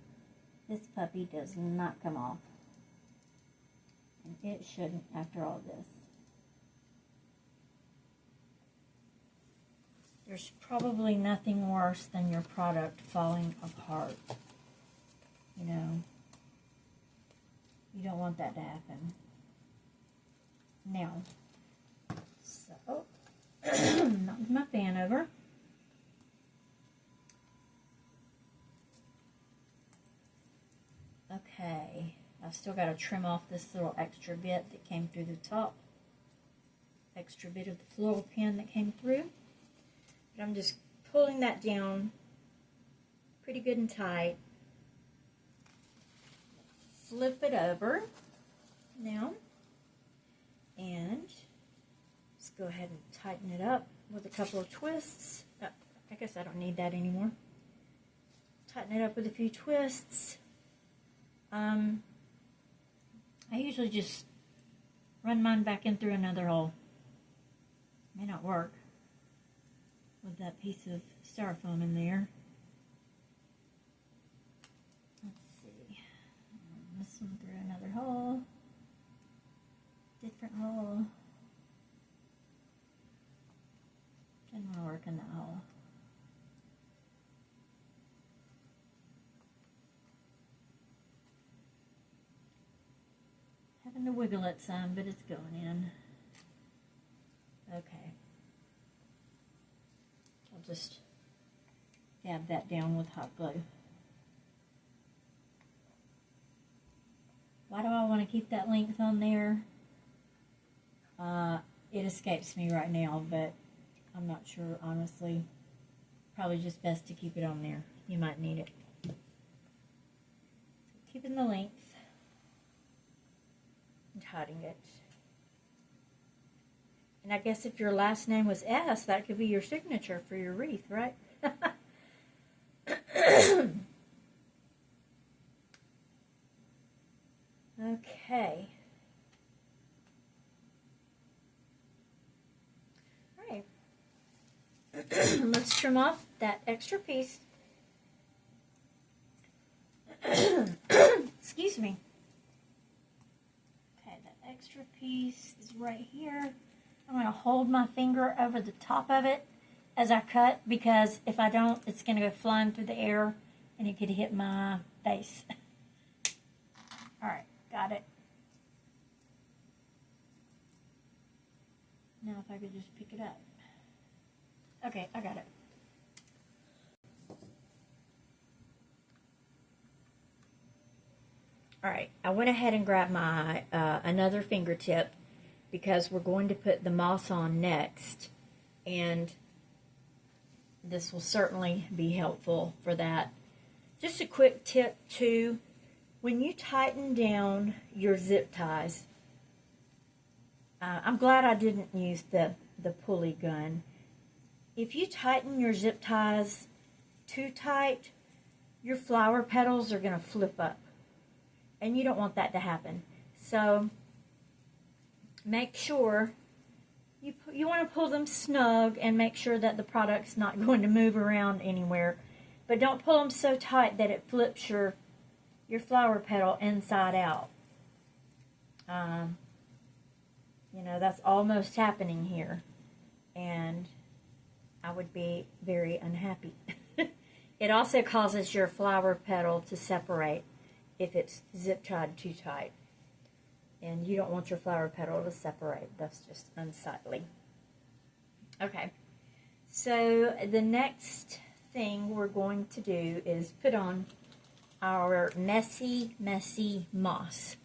S1: this puppy does not come off. And it shouldn't after all this. There's probably nothing worse than your product falling apart. You know, you don't want that to happen. Now, so, knock my fan over. Okay, I've still got to trim off this little extra bit that came through the top. Extra bit of the floral pen that came through. But I'm just pulling that down pretty good and tight. Flip it over now. And just go ahead and tighten it up. with a couple of twists. Oh, I guess I don't need that anymore. Tighten it up with a few twists. I usually just run mine back in through another hole. May not work with that piece of styrofoam in there. Let's see. This one through another hole. Different hole. Didn't want to work in that hole. Having to wiggle it some, but it's going in. Okay. I'll just dab that down with hot glue. Why do I want to keep that length on there? It escapes me right now, but I'm not sure, honestly. Probably just best to keep it on there. You might need it. So keeping the length and hiding it. And I guess if your last name was S, that could be your signature for your wreath, right? Okay. All right. Let's trim off that extra piece. Excuse me. Okay, that extra piece is right here. I'm going to hold my finger over the top of it as I cut, because if I don't, it's going to go flying through the air and it could hit my face. All right, got it. Now if I could just pick it up. Okay, I got it. All right, I went ahead and grabbed my another fingertip, because we're going to put the moss on next, and this will certainly be helpful for that. Just a quick tip too, when you tighten down your zip ties, I'm glad I didn't use the pulley gun. If you tighten your zip ties too tight, your flower petals are going to flip up, and you don't want that to happen. So make sure you want to pull them snug and make sure that the product's not going to move around anywhere. But don't pull them so tight that it flips your flower petal inside out. You know, that's almost happening here, and I would be very unhappy. It also causes your flower petal to separate if it's zip tied too tight. And you don't want your flower petal to separate. That's just unsightly. Okay, so the next thing we're going to do is put on our messy moss.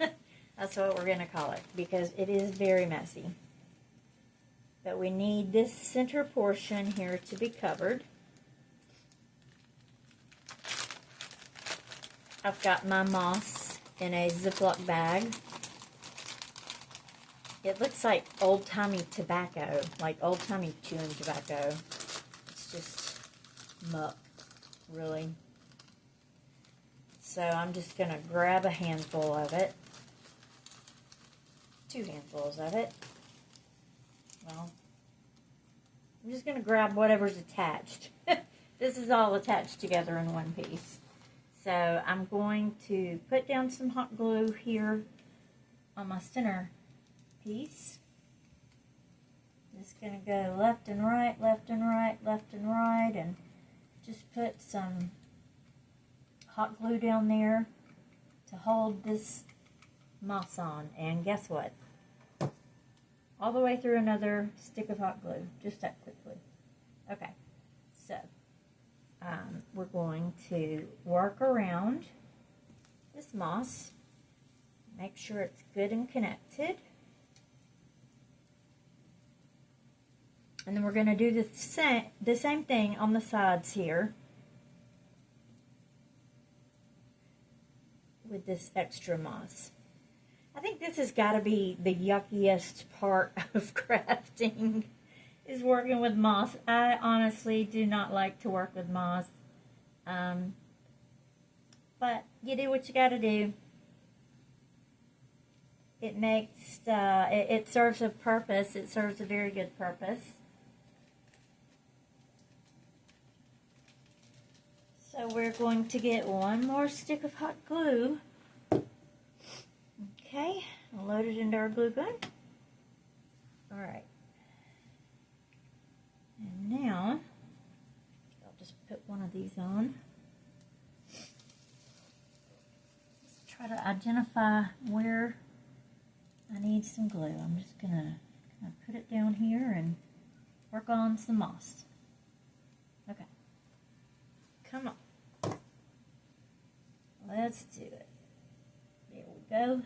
S1: That's what we're going to call it, because it is very messy. But we need this center portion here to be covered. I've got my moss in a Ziploc bag. It looks like old-timey tobacco, like old-timey chewing tobacco. It's just muck, really. So I'm just going to grab a handful of it. 2 handfuls of it. Well, I'm just going to grab whatever's attached. This is all attached together in one piece. So I'm going to put down some hot glue here on my center piece. Just going to go left and right, left and right, left and right, and just put some hot glue down there to hold this moss on. And guess what? All the way through another stick of hot glue, just that quickly. Okay, so we're going to work around this moss, make sure it's good and connected. And then we're going to do the same thing on the sides here with this extra moss. I think this has got to be the yuckiest part of crafting, is working with moss. I honestly do not like to work with moss. But you do what you gotta do. It makes, it serves a purpose. It serves a very good purpose. So we're going to get one more stick of hot glue. Okay, I'll load it into our glue gun. Alright. And now, I'll just put one of these on. Let's try to identify where I need some glue. I'm just gonna put it down here and work on some moss. Okay. Come on. Let's do it. There we go.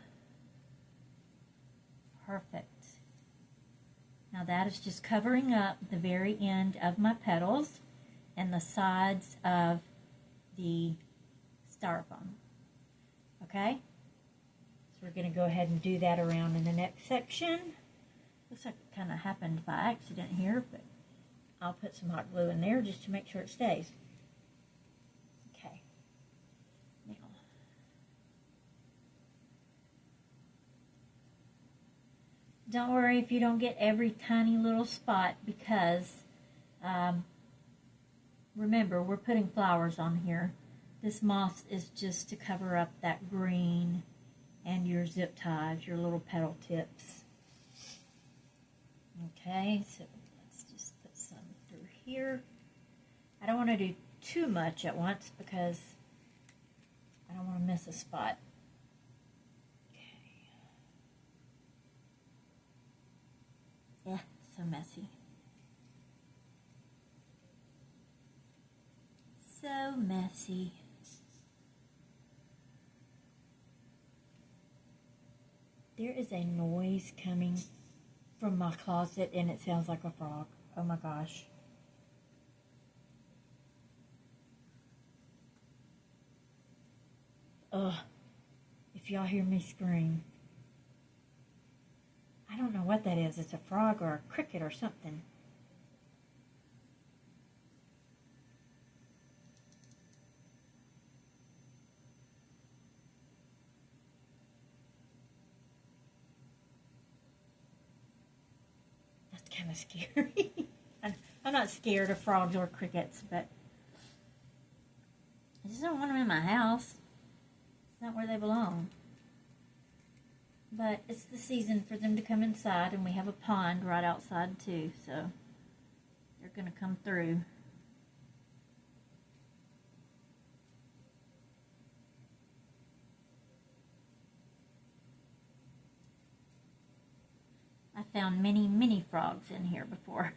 S1: Perfect. Now that is just covering up the very end of my petals and the sides of the styrofoam. Okay? So we're going to go ahead and do that around in the next section. Looks like it kind of happened by accident here, but I'll put some hot glue in there just to make sure it stays. Okay. Now, don't worry if you don't get every tiny little spot, because remember, we're putting flowers on here. This moss is just to cover up that green and your zip ties, your little petal tips. Okay, so let's just put some through here. I don't want to do too much at once because I don't want to miss a spot. Okay. Yeah, so messy. So messy. There is a noise coming from my closet and it sounds like a frog. Oh my gosh. Ugh. If y'all hear me scream. I don't know what that is. It's a frog or a cricket or something. Kind of scary. I'm not scared of frogs or crickets, but I just don't want them in my house. It's not where they belong. But it's the season for them to come inside, and we have a pond right outside too, so they're going to come through. I found many frogs in here before.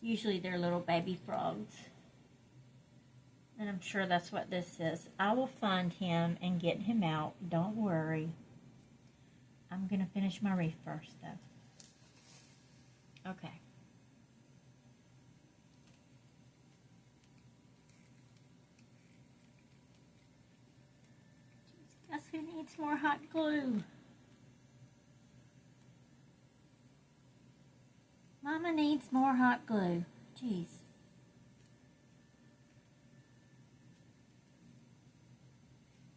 S1: Usually they're little baby frogs. And I'm sure that's what this is. I will find him and get him out. Don't worry. I'm going to finish my wreath first, though. Okay. Guess who needs more hot glue? Mama needs more hot glue. Jeez.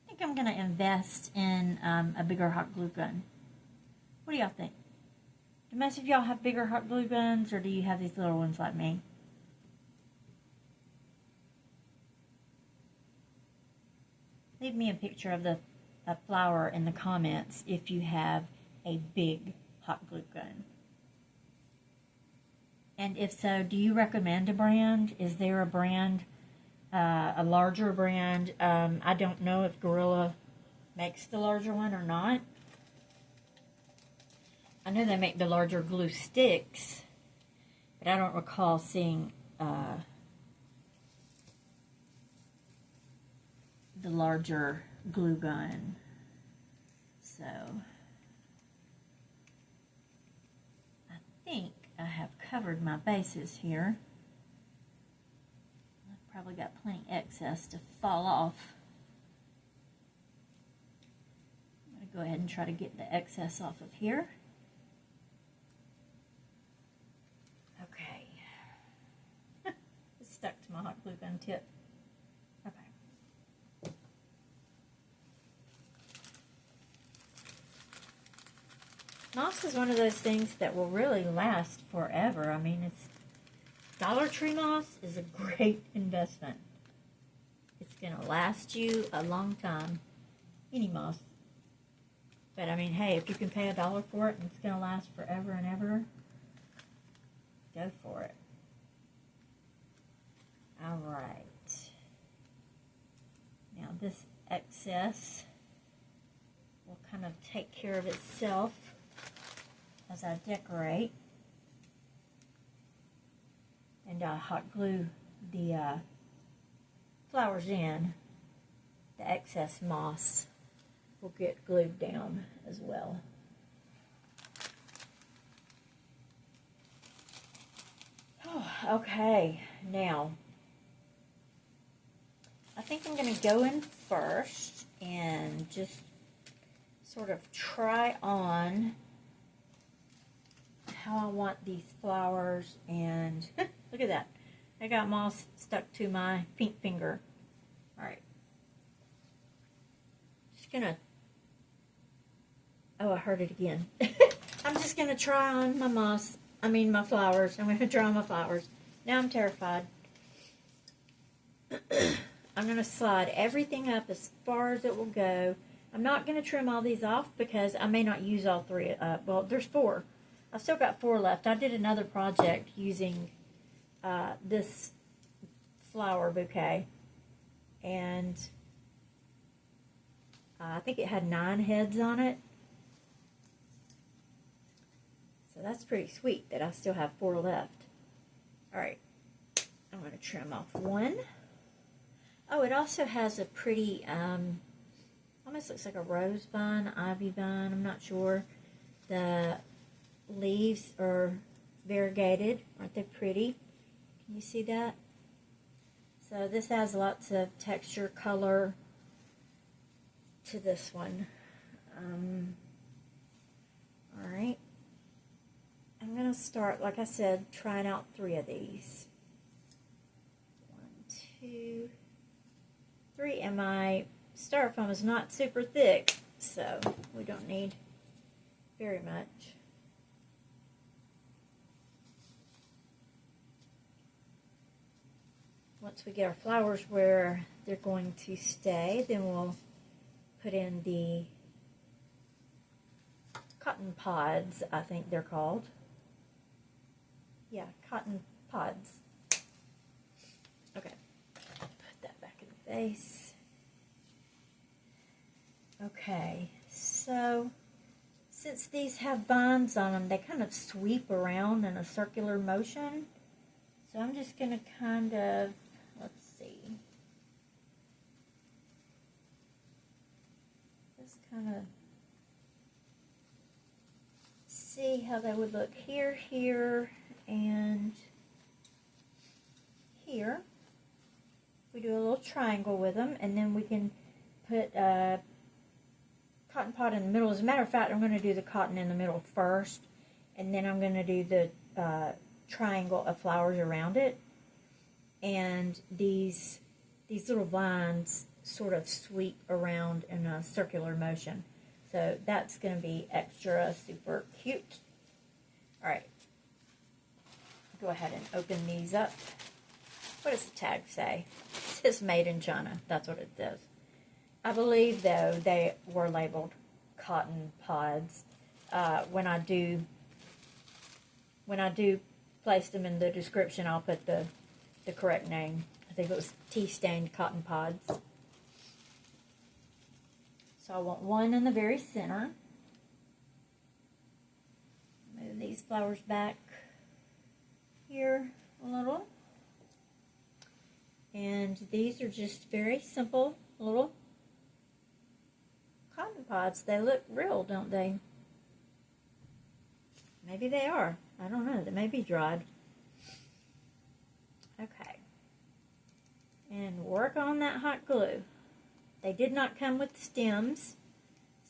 S1: I think I'm going to invest in a bigger hot glue gun. What do y'all think? Do most of y'all have bigger hot glue guns, or do you have these little ones like me? Leave me a picture of the flower in the comments if you have a big hot glue gun. And if so, do you recommend a brand? Is there a brand, a larger brand? I don't know if Gorilla makes the larger one or not. I know they make the larger glue sticks, but I don't recall seeing the larger glue gun. So, I think I have covered my bases here. I've probably got plenty excess to fall off. I'm going to go ahead and try to get the excess off of here. glue gun tip. Okay. Moss is one of those things that will really last forever. I mean, Dollar Tree moss is a great investment. It's going to last you a long time. Any moss. But I mean, hey, if you can pay $1 for it and it's going to last forever and ever, go for it. All right. Now this excess will kind of take care of itself as I decorate. And I hot glue the flowers in. The excess moss will get glued down as well. Oh, okay, now I think I'm going to go in first and just sort of try on how I want these flowers, and look at that. I got moss stuck to my pink finger. All right. Just gonna, oh, I heard it again. I'm just gonna try on my moss, my flowers. I'm gonna try on my flowers. Now I'm terrified. I'm gonna slide everything up as far as it will go. I'm not gonna trim all these off because I may not use all three. Well, there's 4. I've still got 4 left. I did another project using this flower bouquet, and I think it had 9 heads on it. So that's pretty sweet that I still have 4 left. Alright, I'm going to trim off 1. Oh, it also has a pretty, almost looks like a rose vine, ivy vine, I'm not sure. The leaves are variegated. Aren't they pretty? Can you see that? So this has lots of texture, color to this one. Alright. I'm going to start, like I said, trying out 3 of these. 1, 2, 3. And my styrofoam is not super thick, so we don't need very much. Once we get our flowers where they're going to stay, then we'll put in the cotton pods, I think they're called. Yeah, cotton pods. Okay, put that back in the vase. Okay, so since these have vines on them, they kind of sweep around in a circular motion. So I'm just going to kind of, let's see, just kind of see how they would look here, here, and here. We do a little triangle with them, and then we can put a cotton pod in the middle. As a matter of fact, I'm going to do the cotton in the middle first, and then I'm going to do the triangle of flowers around it. And these little vines sort of sweep around in a circular motion. So that's going to be extra super cute. Alright, go ahead and open these up. What does the tag say? It says made in China. That's what it says. I believe, though, they were labeled cotton pods. When I do place them in the description, I'll put the correct name. I think it was tea-stained cotton pods. So I want 1 in the very center. Move these flowers back here a little. And these are just very simple little cotton pods. They look real, don't they? Maybe they are. I don't know. They may be dried. Okay. And work on that hot glue. They did not come with stems,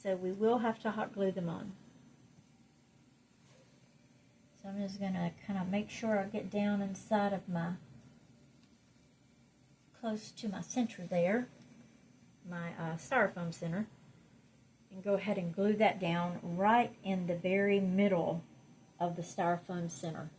S1: so we will have to hot glue them on. So I'm just going to kind of make sure I get down inside of my close to my center there, my styrofoam center, and go ahead and glue that down right in the very middle of the styrofoam center.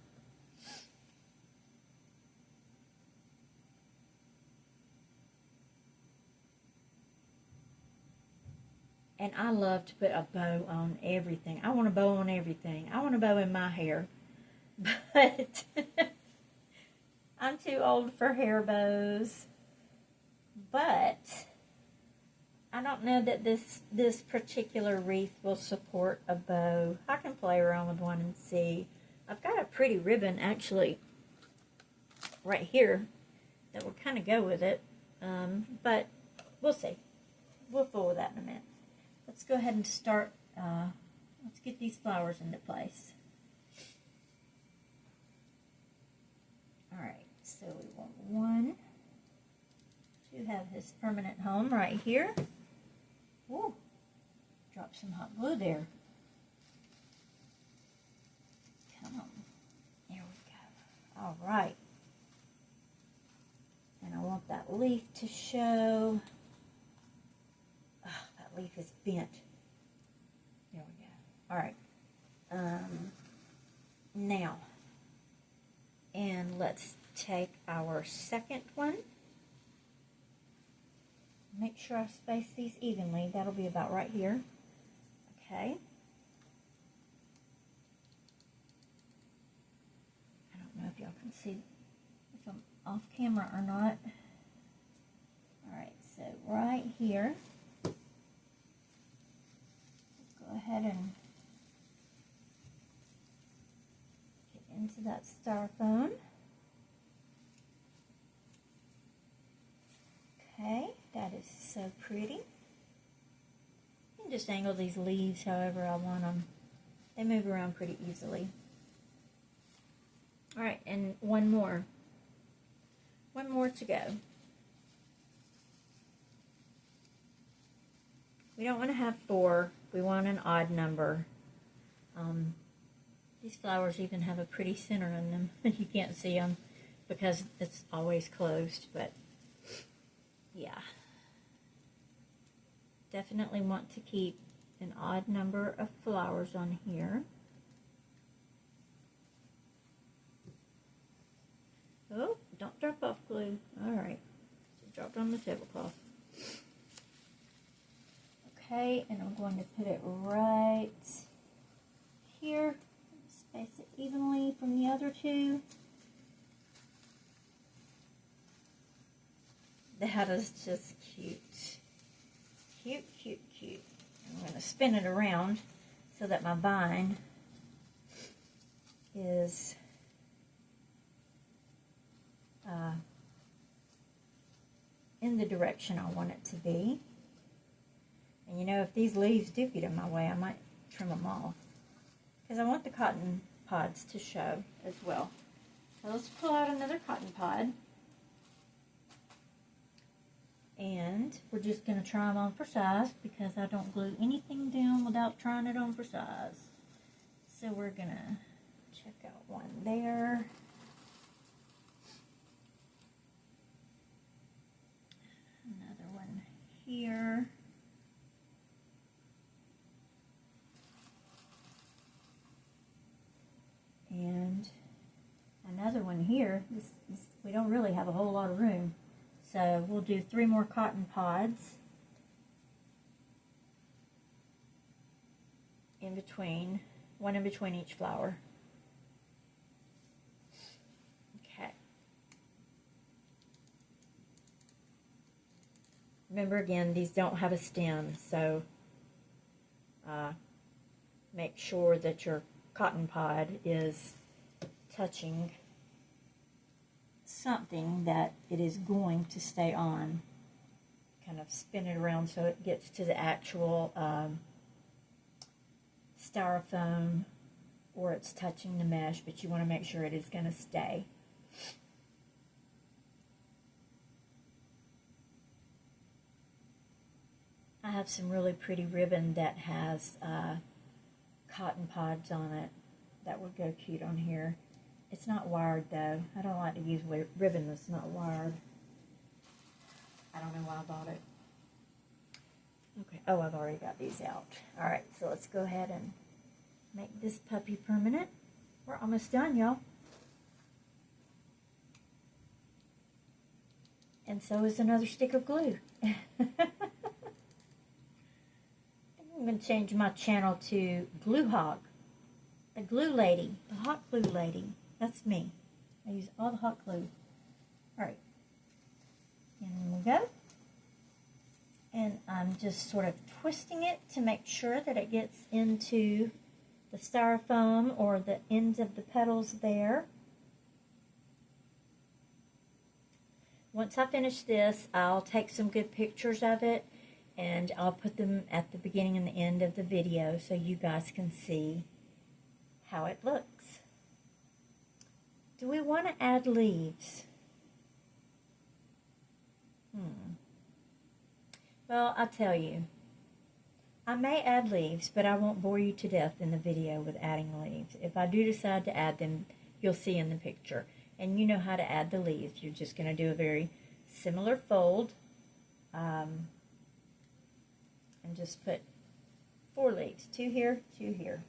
S1: And I love to put a bow on everything. I want a bow on everything. I want a bow in my hair. But I'm too old for hair bows. But I don't know that this particular wreath will support a bow. I can play around with one and see. I've got a pretty ribbon actually right here that will kind of go with it. But we'll see. We'll fool with that in a minute. Let's go ahead and start, let's get these flowers into place. Alright, so we want one to have his permanent home right here. Whoa, drop some hot glue there. Come on, there we go. Alright, and I want that leaf to show. Leaf is bent. There we go. All right. Now, and let's take our second one. Make sure I space these evenly. That'll be about right here. Okay. I don't know if y'all can see if I'm off camera or not. All right. So right here. Go ahead and get into that styrofoam. Okay, that is so pretty. You can just angle these leaves however I want them. They move around pretty easily. Alright, and one more. One more to go. We don't want to have 4. We want an odd number. These flowers even have a pretty center in them. You can't see them because it's always closed, but yeah. Definitely want to keep an odd number of flowers on here. Oh, don't drop off glue. Alright, so drop it on the tablecloth. Okay, and I'm going to put it right here. Space it evenly from the other two. That is just cute. Cute, cute, cute. I'm going to spin it around so that my vine is in the direction I want it to be. And you know, if these leaves do get in my way, I might trim them off. Because I want the cotton pods to show as well. So let's pull out another cotton pod. And we're just going to try them on for size because I don't glue anything down without trying it on for size. So we're going to check out one there. Another one here. And another one here. We don't really have a whole lot of room. So we'll do 3 more cotton pods in between, one in between each flower. Okay. Remember again, these don't have a stem, so make sure that your cotton pod is touching something that it is going to stay on. Kind of spin it around so it gets to the actual styrofoam, or it's touching the mesh, but you want to make sure it is going to stay. I have some really pretty ribbon that has cotton pods on it that would go cute on here. It's not wired though. I don't like to use ribbon that's not wired. I don't know why I bought it. Okay, oh, I've already got these out. All right, so let's go ahead and make this puppy permanent. We're almost done, y'all. And so is another stick of glue. I'm going to change my channel to Glue Hog. The glue lady. The hot glue lady. That's me. I use all the hot glue. Alright. In we go. And I'm just sort of twisting it to make sure that it gets into the styrofoam or the ends of the petals there. Once I finish this, I'll take some good pictures of it and I'll put them at the beginning and the end of the video so you guys can see how it looks. Do we want to add leaves? Well, I'll tell you. I may add leaves, but I won't bore you to death in the video with adding leaves. If I do decide to add them, you'll see in the picture. And you know how to add the leaves. You're just going to do a very similar fold. And just put 4 leaves. 2 here, 2 here.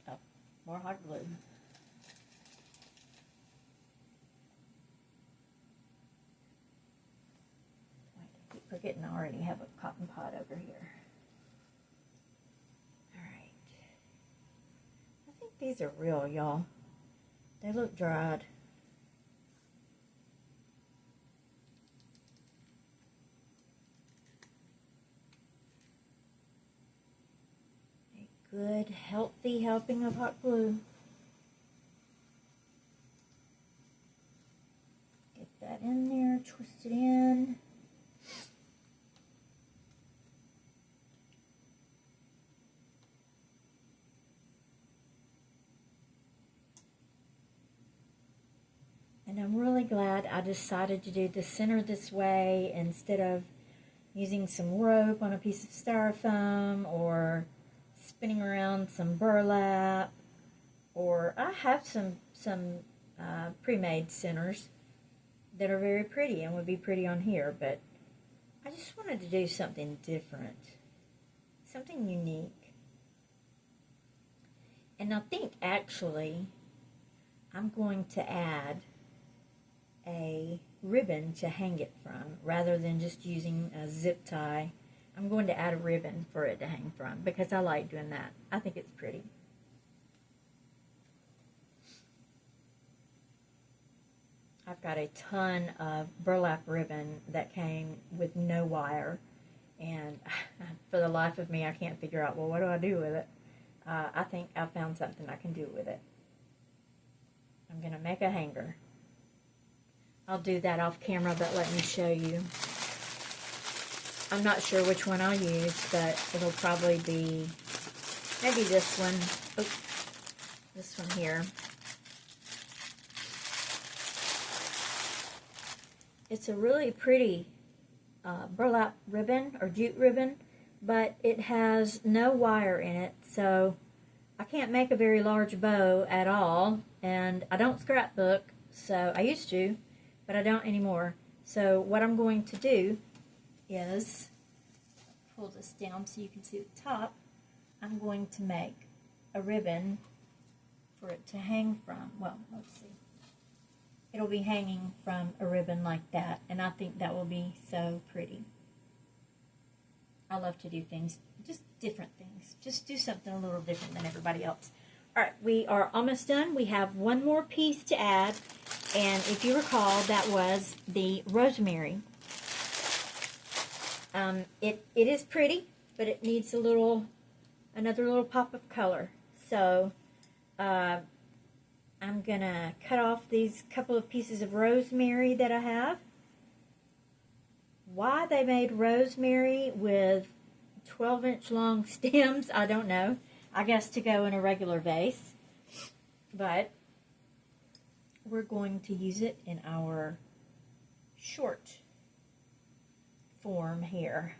S1: Oh, more hot glue. I keep forgetting I already have a cotton pod over here. These are real, y'all. They look dried. A good, healthy helping of hot glue. Get that in there, twist it in. And I'm really glad I decided to do the center this way instead of using some rope on a piece of styrofoam or spinning around some burlap. Or I have some pre-made centers that are very pretty and would be pretty on here, but I just wanted to do something different, something unique. And I think actually I'm going to add a ribbon to hang it from rather than just using a zip tie. I'm going to add a ribbon for it to hang from because I like doing that. I think it's pretty. I've got a ton of burlap ribbon that came with no wire, and for the life of me I can't figure out, well, what do I do with it? I think I found something I can do with it. I'm going to make a hanger. I'll do that off camera, but let me show you. I'm not sure which one I'll use, but it'll probably be maybe this one. Oh, this one here. It's a really pretty burlap ribbon or jute ribbon, but it has no wire in it, so I can't make a very large bow at all, and I don't scrapbook, so I used to, but I don't anymore. So what I'm going to do is pull this down so you can see the top. I'm going to make a ribbon for it to hang from. Well, let's see. It'll be hanging from a ribbon like that, and I think that will be so pretty. I love to do things, just different things. Just do something a little different than everybody else. All right, we are almost done. We have one more piece to add, and if you recall, that was the rosemary. It is pretty, but it needs another little pop of color. So I'm gonna cut off these couple of pieces of rosemary that I have. Why they made rosemary with 12-inch long stems, I don't know. I guess to go in a regular vase. But we're going to use it in our short form here.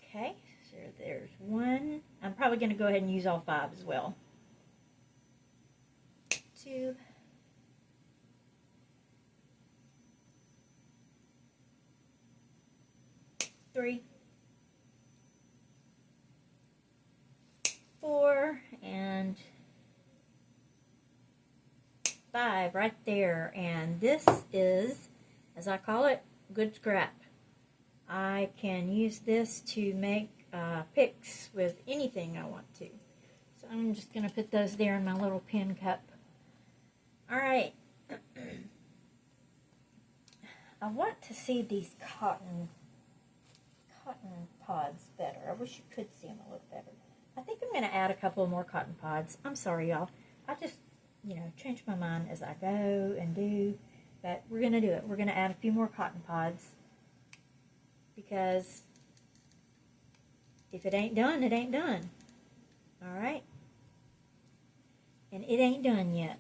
S1: Okay, so there's one. I'm probably going to go ahead and use all 5 as well. 2, 3, 4, and 5 right there. And this is, as I call it, good scrap. I can use this to make picks with anything I want to. So I'm just going to put those there in my little pen cup. Alright. I want to see these cotton pods better. I wish you could see them a little better. I think I'm going to add a couple more cotton pods. I'm sorry, y'all. I just, change my mind as I go and do. But we're going to do it. We're going to add a few more cotton pods. Because if it ain't done, it ain't done. Alright? And it ain't done yet.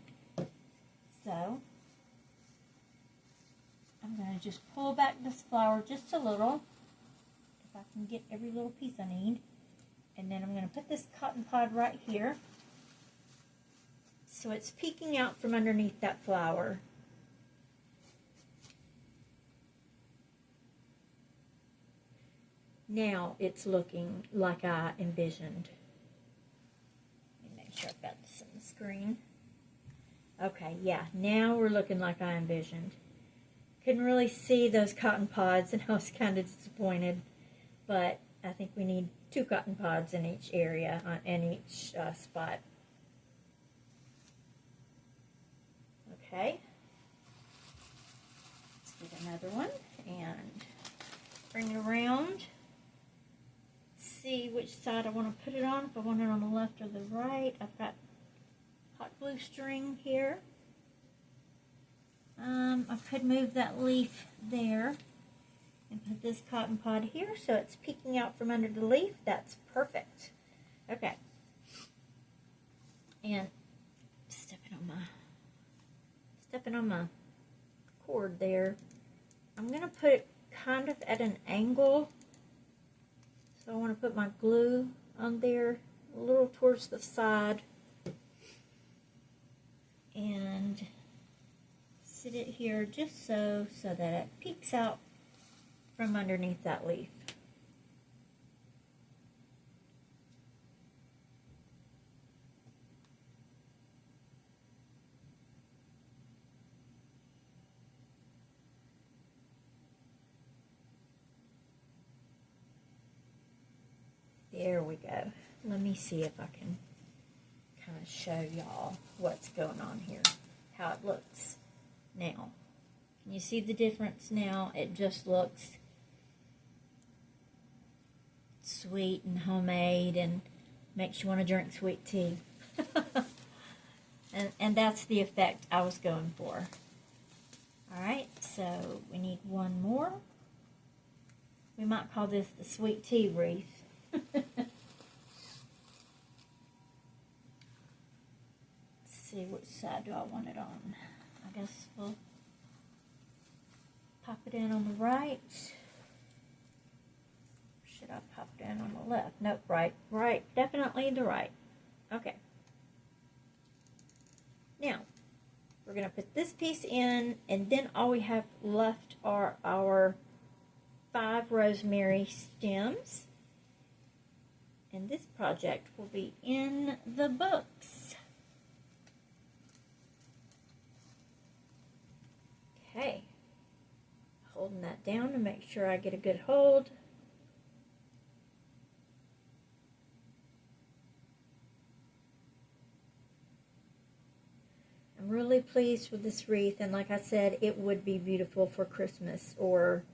S1: So, I'm going to just pull back this flower just a little. If I can get every little piece I need. And then I'm going to put this cotton pod right here. So it's peeking out from underneath that flower. Now it's looking like I envisioned. Let me make sure I've got this on the screen. Okay, yeah, now we're looking like I envisioned. Couldn't really see those cotton pods and I was kind of disappointed. But I think we need 2 cotton pods in each area, in each spot. Okay. Let's get another one and bring it around. See which side I want to put it on, if I want it on the left or the right. I've got hot glue string here. I could move that leaf there and put this cotton pod here so it's peeking out from under the leaf. That's perfect. Okay. And stepping on my cord there. I'm going to put it kind of at an angle. So I want to put my glue on there a little towards the side and sit it here just so that it peeks out from underneath that leaf. There we go. Let me see if I can kind of show y'all what's going on here, how it looks now. Can you see the difference now? It just looks sweet and homemade and makes you want to drink sweet tea. and that's the effect I was going for. Alright, so we need one more. We might call this the sweet tea wreath. Let's see, which side do I want it on? I guess we'll pop it in on the right. Should I pop it in on the left? Nope, right, definitely the right. Okay. Now, we're going to put this piece in, and then all we have left are our 5 rosemary stems. And this project will be in the books. Okay. Holding that down to make sure I get a good hold. I'm really pleased with this wreath, and like I said, it would be beautiful for Christmas or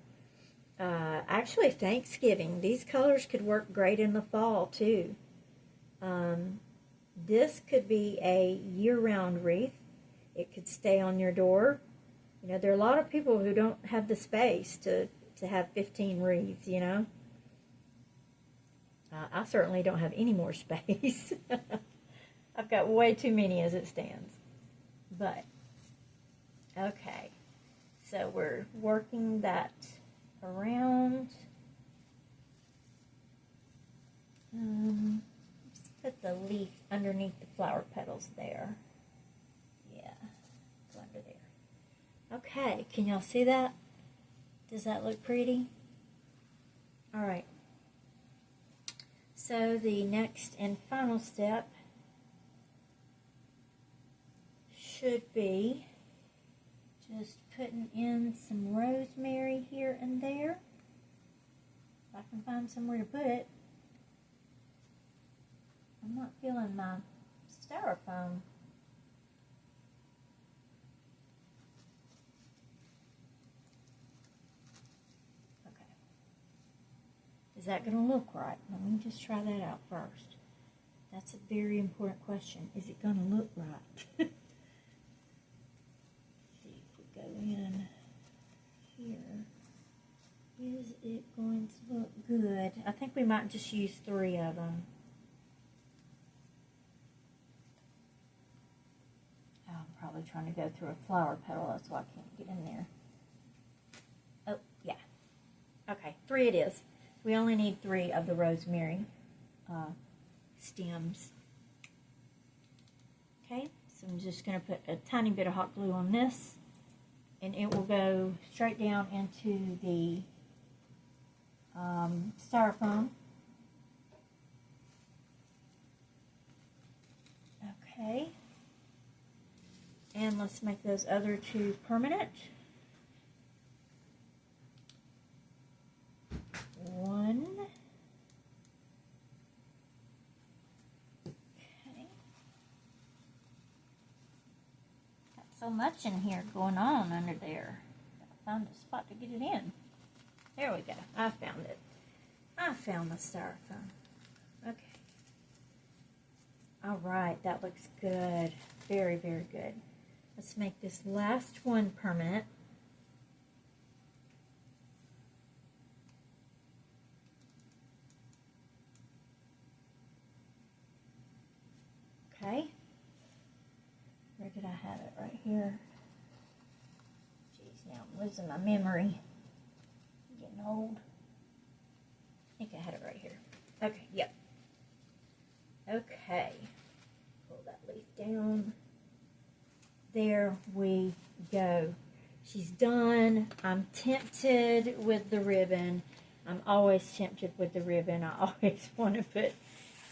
S1: actually Thanksgiving. These colors could work great in the fall too. This could be a year-round wreath. It could stay on your door. You know, there are a lot of people who don't have the space to have 15 wreaths, you know. I certainly don't have any more space. I've got way too many as it stands. But, okay. So we're working that around. Let's put the leaf underneath the flower petals there. Yeah, go under there. Okay, can y'all see that? Does that look pretty? All right. So the next and final step should be just putting in some rosemary here and there. If I can find somewhere to put it. I'm not feeling my styrofoam. Okay. Is that going to look right? Let me just try that out first. That's a very important question. Is it going to look right? Let's see if we go in here. Is it going to look good? I think we might just use 3 of them. Oh, I'm probably trying to go through a flower petal. That's why I can't get in there. Oh, yeah. Okay, 3 it is. We only need 3 of the rosemary stems. Okay, so I'm just going to put a tiny bit of hot glue on this, and it will go straight down into the styrofoam. Okay, and let's make those other 2 permanent. 1. Okay. Got so much in here going on under there. I found a spot to get it in. There we go. I found it. I found the styrofoam. Okay. All right. That looks good. Very, very good. Let's make this last one permanent. Okay. Where did I have it? Right here. Jeez, now I'm losing my memory. I'm getting old. I think I had it right here. Okay, yep. Okay. Pull that leaf down. There we go. She's done. I'm tempted with the ribbon. I'm always tempted with the ribbon. I always want to put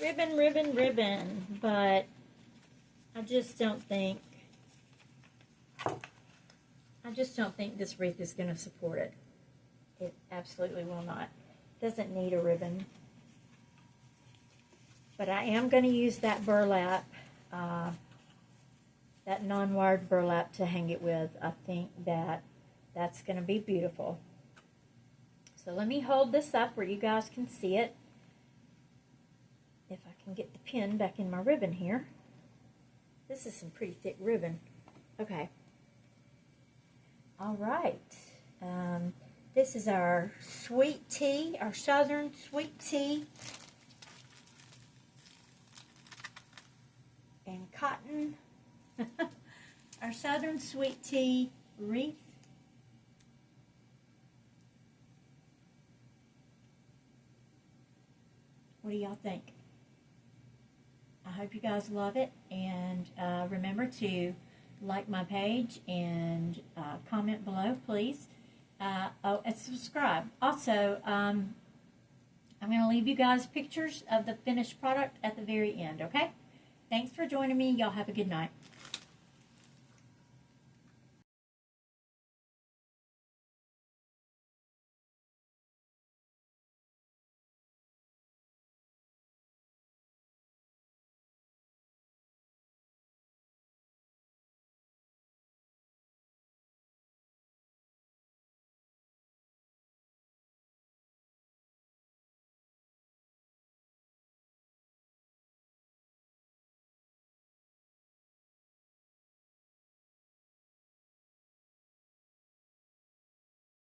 S1: ribbon, ribbon, ribbon, but I just don't think this wreath is going to support it. It absolutely will not. Doesn't need a ribbon. But I am going to use that burlap, that non-wired burlap to hang it with. I think that's going to be beautiful. So let me hold this up where you guys can see it. If I can get the pin back in my ribbon here. This is some pretty thick ribbon. Okay. All right. This is our sweet tea, our southern sweet tea. And cotton. Our southern sweet tea wreath. What do y'all think? I hope you guys love it, and remember to like my page and comment below, please. Oh, and subscribe. Also, I'm going to leave you guys pictures of the finished product at the very end, okay? Thanks for joining me. Y'all have a good night.